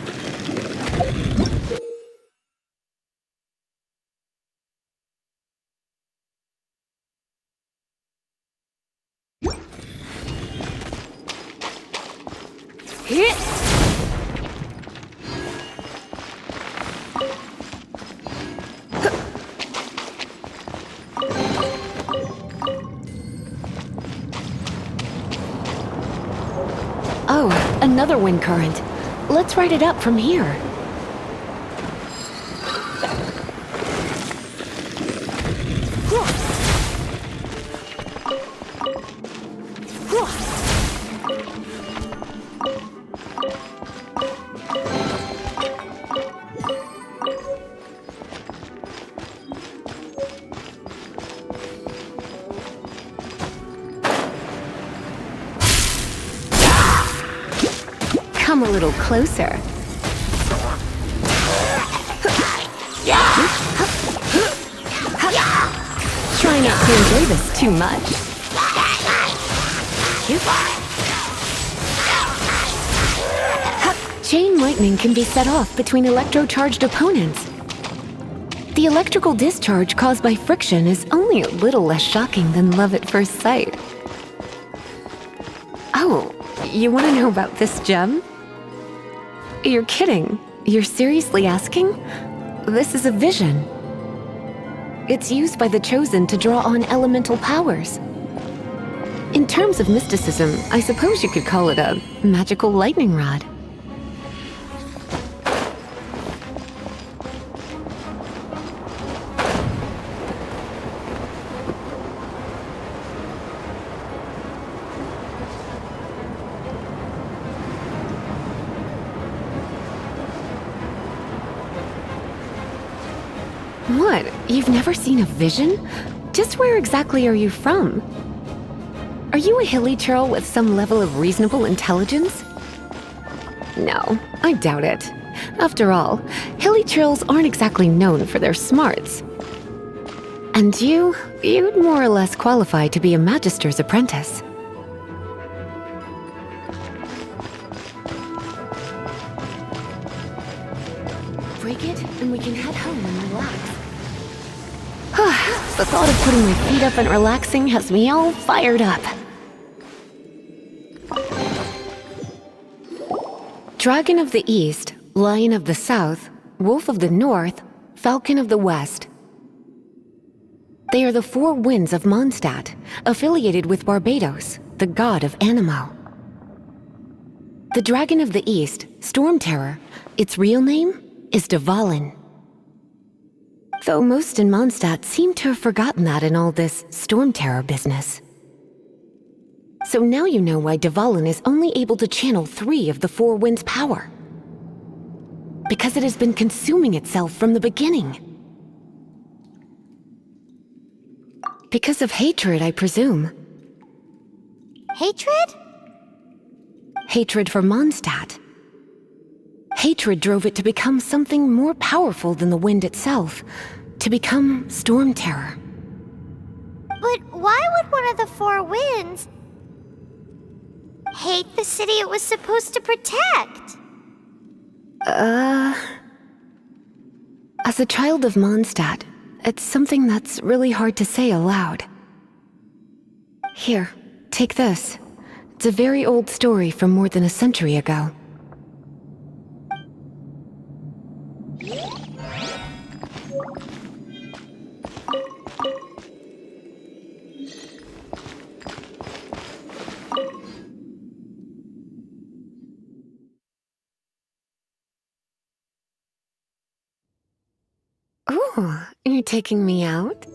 Oh, another wind current. Let's ride it up from here. Come a little closer. Try not to enjoy this too much. Chain lightning can be set off between electro-charged opponents. The electrical discharge caused by friction is only a little less shocking than love at first sight. Oh, you want to know about this gem? You're kidding. You're seriously asking? This is a vision. It's used by the Chosen to draw on elemental powers. In terms of mysticism, I suppose you could call it a magical lightning rod. What? You've never seen a vision? Just where exactly are you from? Are you a hilly churl with some level of reasonable intelligence? No, I doubt it. After all, hilly churls aren't exactly known for their smarts. And you'd more or less qualify to be a magister's apprentice. Break it, and we can head home and relax. The thought of putting my feet up and relaxing has me all fired up. Dragon of the East, Lion of the South, Wolf of the North, Falcon of the West. They are the four winds of Mondstadt, affiliated with Barbados, the god of Anemo. The Dragon of the East, Storm Terror, its real name is Dvalin. Though most in Mondstadt seem to have forgotten that in all this Storm Terror business. So now you know why Dvalin is only able to channel 3 of the 4 winds' power. Because it has been consuming itself from the beginning. Because of hatred, I presume. Hatred? Hatred for Mondstadt. Hatred drove it to become something more powerful than the wind itself, to become Storm Terror. But why would one of the 4 winds hate the city it was supposed to protect? As a child of Mondstadt, it's something that's really hard to say aloud. Here, take this. It's a very old story from more than a century ago. Ooh, you're taking me out?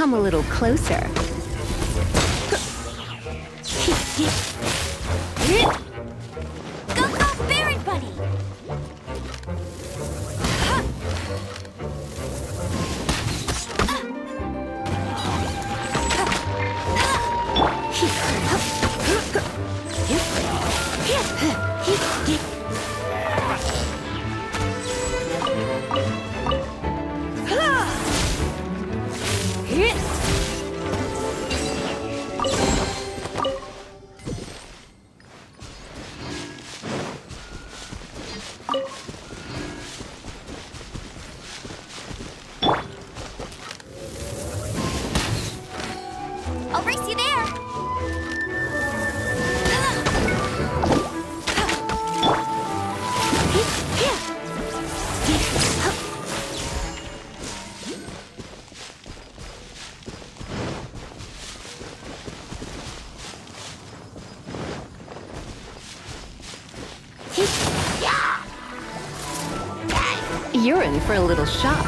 Come a little closer. Go, go, Berry Buddy! I'll race you there! You're in for a little shock.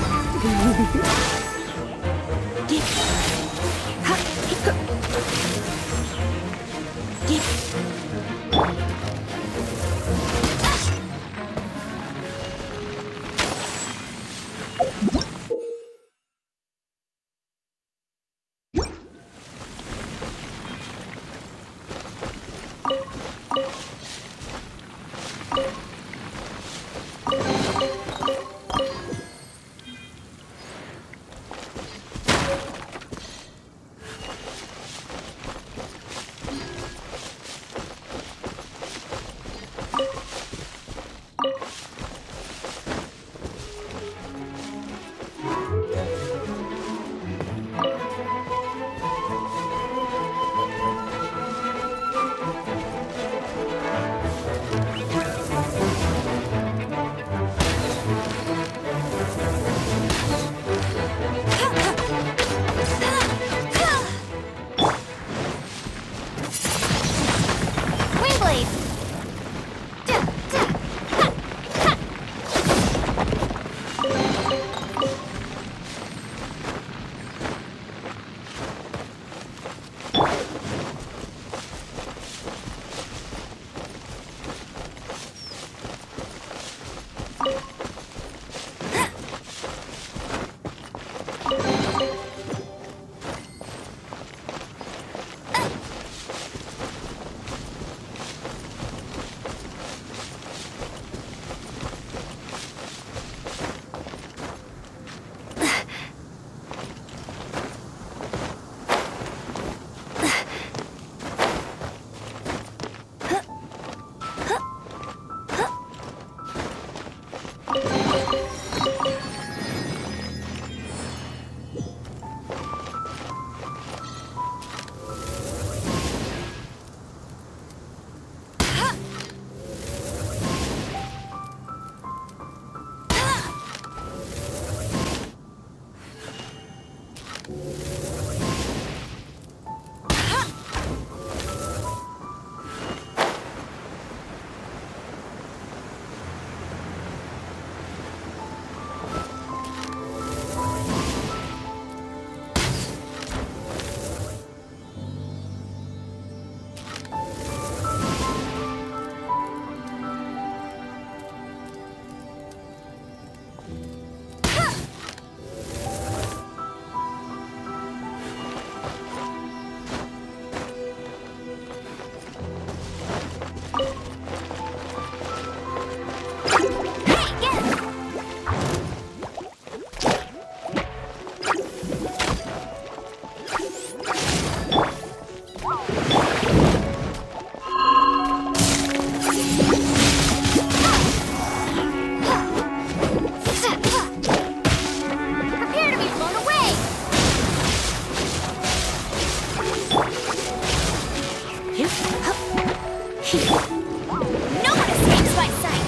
No one escapes my sight!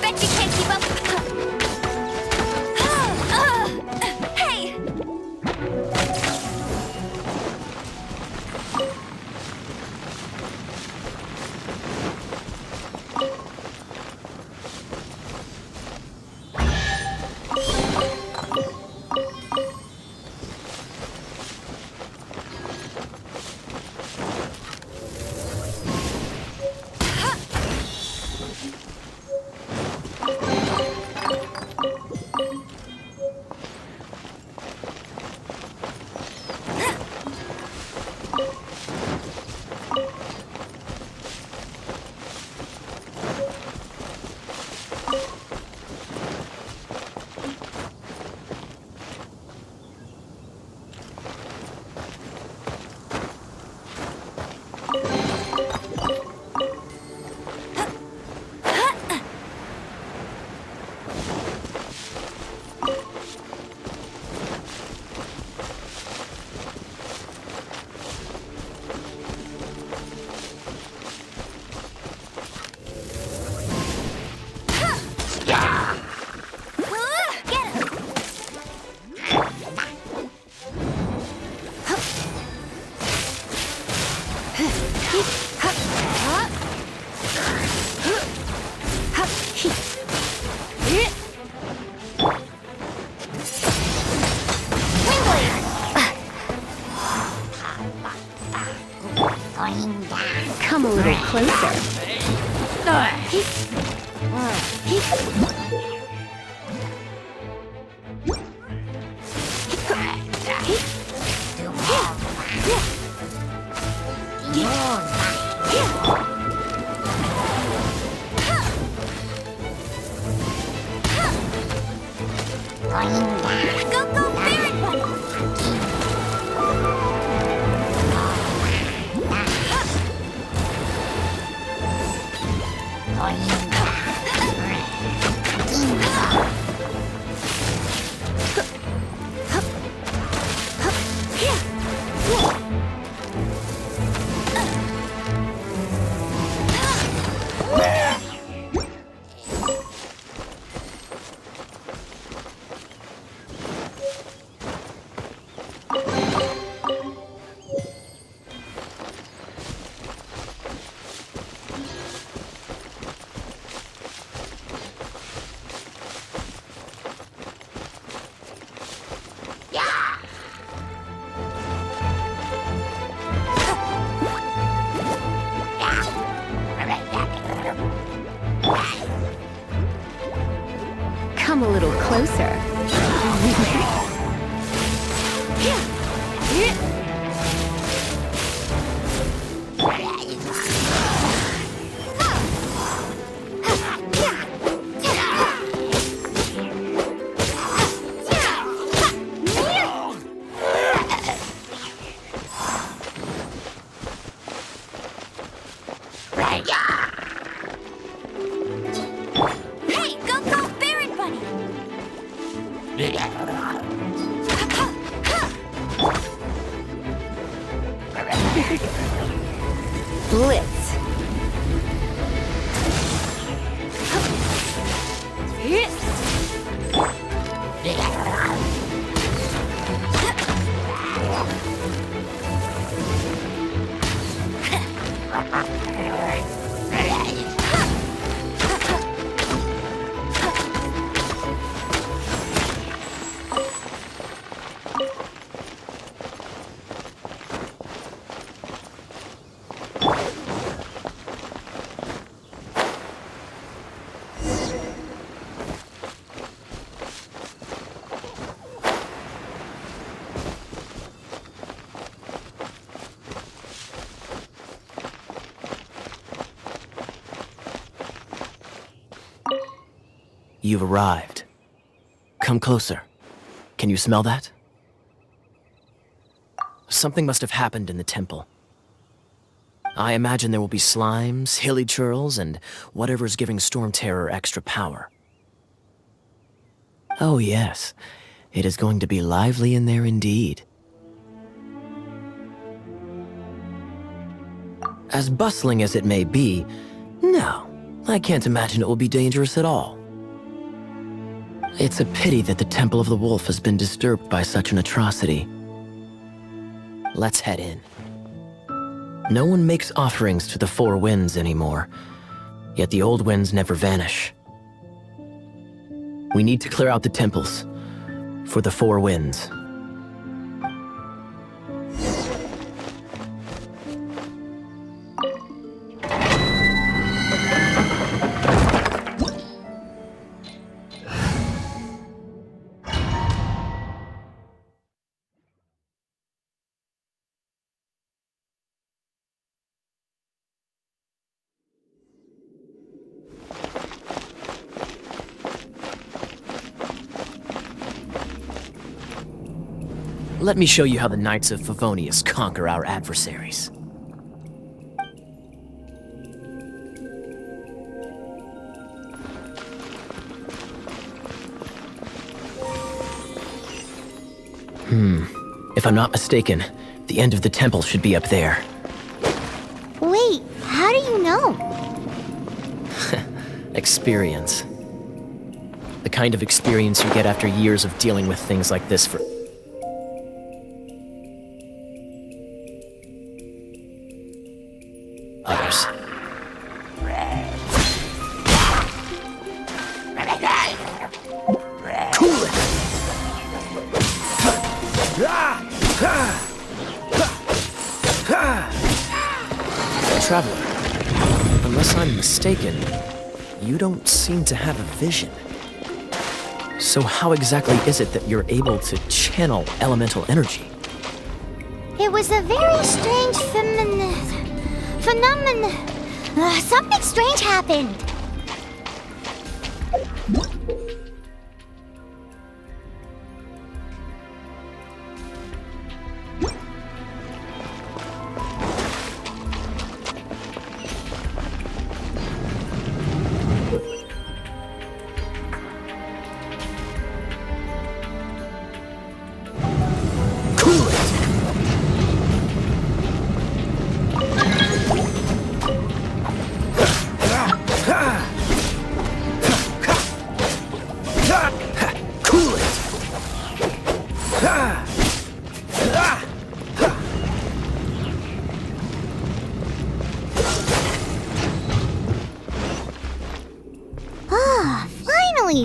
Bet you can't keep up! Hey! Come a little closer. Go, go, Baron Bunny! Come a little closer. Hey, go, go, Baron Bunny! Blitz. You've arrived. Come closer. Can you smell that? Something must have happened in the temple. I imagine there will be slimes, hilly churls, and whatever's giving Storm Terror extra power. Oh yes, it is going to be lively in there indeed. As bustling as it may be, no, I can't imagine it will be dangerous at all. It's a pity that the Temple of the Wolf has been disturbed by such an atrocity. Let's head in. No one makes offerings to the Four Winds anymore, yet the old winds never vanish. We need to clear out the temples for the Four Winds. Let me show you how the Knights of Favonius conquer our adversaries. If I'm not mistaken, the end of the temple should be up there. Wait, how do you know? Experience. The kind of experience you get after years of dealing with things like this for... others. Cool it! Traveler, unless I'm mistaken, you don't seem to have a vision. So how exactly is it that you're able to channel elemental energy? It was a very strange phenomenon. Something strange happened.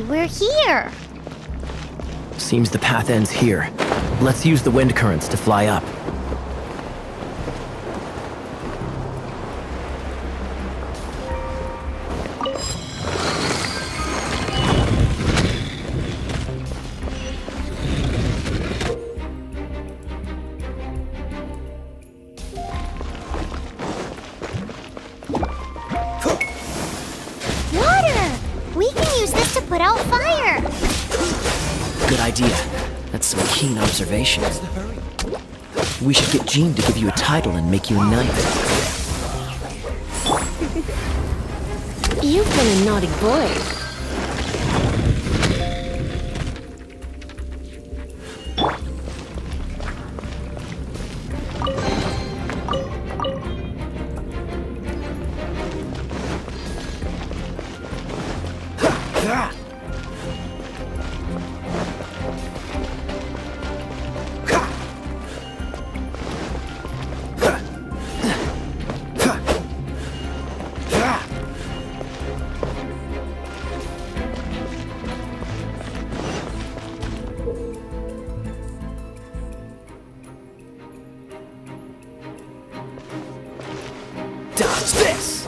We're here. Seems the path ends here. Let's use the wind currents to fly up. Put out fire! Good idea. That's some keen observation. We should get Jean to give you a title and make you a knight. You've been a naughty boy. Dodge this!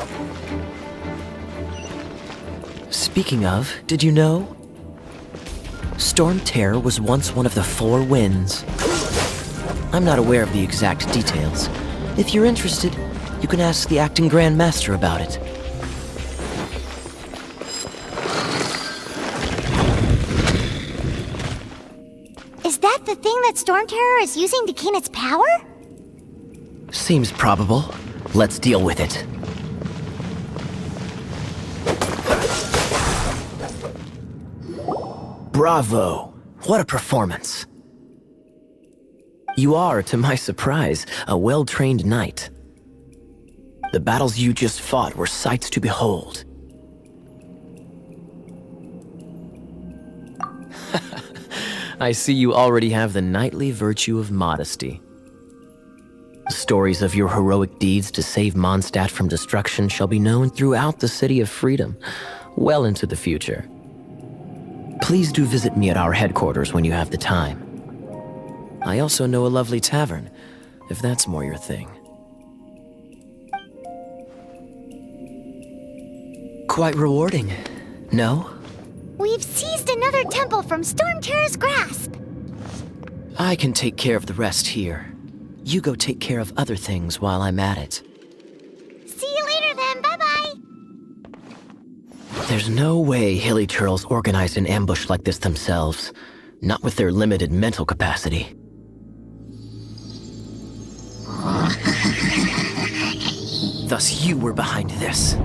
Speaking of, did you know? Storm Terror was once one of the Four Winds. I'm not aware of the exact details. If you're interested, you can ask the acting Grand Master about it. Is that the thing that Storm Terror is using to gain its power? Seems probable. Let's deal with it. Bravo! What a performance! You are, to my surprise, a well-trained knight. The battles you just fought were sights to behold. I see you already have the knightly virtue of modesty. Stories of your heroic deeds to save Mondstadt from destruction shall be known throughout the City of Freedom, well into the future. Please do visit me at our headquarters when you have the time. I also know a lovely tavern, if that's more your thing. Quite rewarding, no? We've seized another temple from Stormterror's grasp. I can take care of the rest here. You go take care of other things while I'm at it. See you later then, bye-bye. There's no way Hilly Turtles organized an ambush like this themselves, not with their limited mental capacity. Thus you were behind this.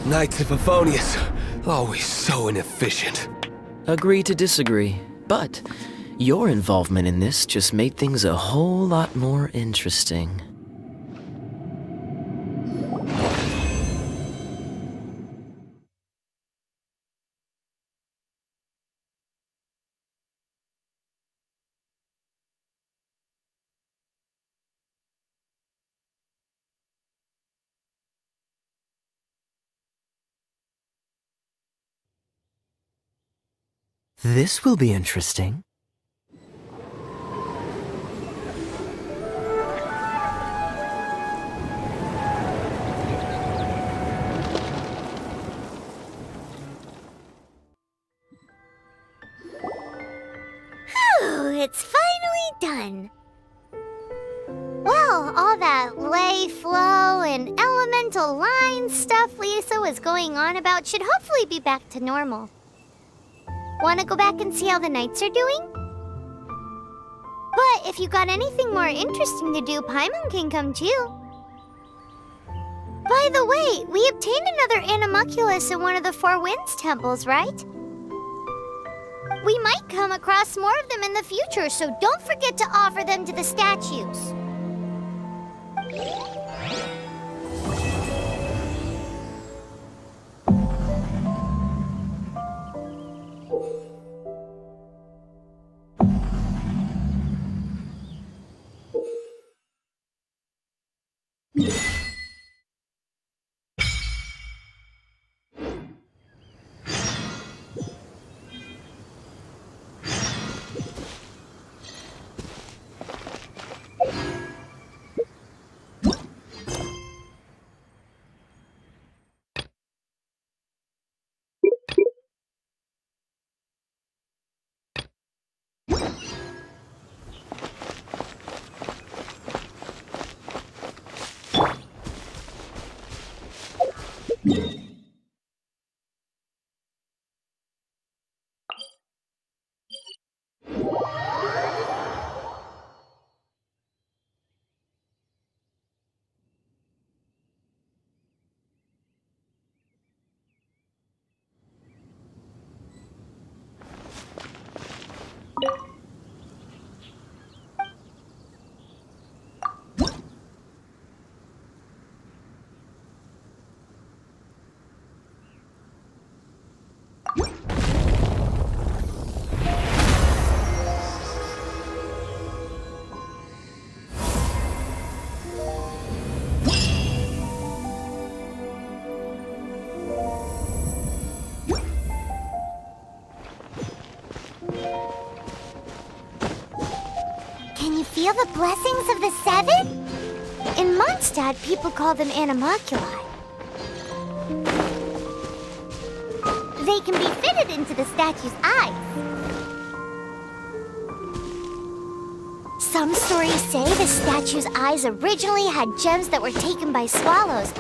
Knights of Favonius, always so inefficient. Agree to disagree, but your involvement in this just made things a whole lot more interesting. This will be interesting. Whew, it's finally done. Well, all that lay, flow, and elemental line stuff Lisa was going on about should hopefully be back to normal. Want to go back and see how the knights are doing? But if you got anything more interesting to do, Paimon can come too. By the way, we obtained another Animalculus in one of the Four Winds temples, right? We might come across more of them in the future, so don't forget to offer them to the statues. Feel the blessings of the Seven? In Mondstadt, people call them Animalculi. They can be fitted into the statue's eyes. Some stories say the statue's eyes originally had gems that were taken by swallows,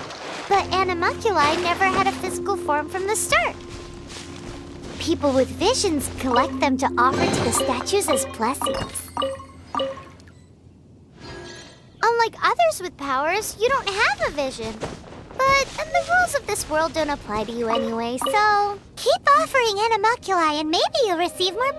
but Animalculi never had a physical form from the start. people with visions collect them to offer to the statues as blessings. Unlike others with powers, you don't have a vision. But the rules of this world don't apply to you anyway, so keep offering animalculi and maybe you'll receive more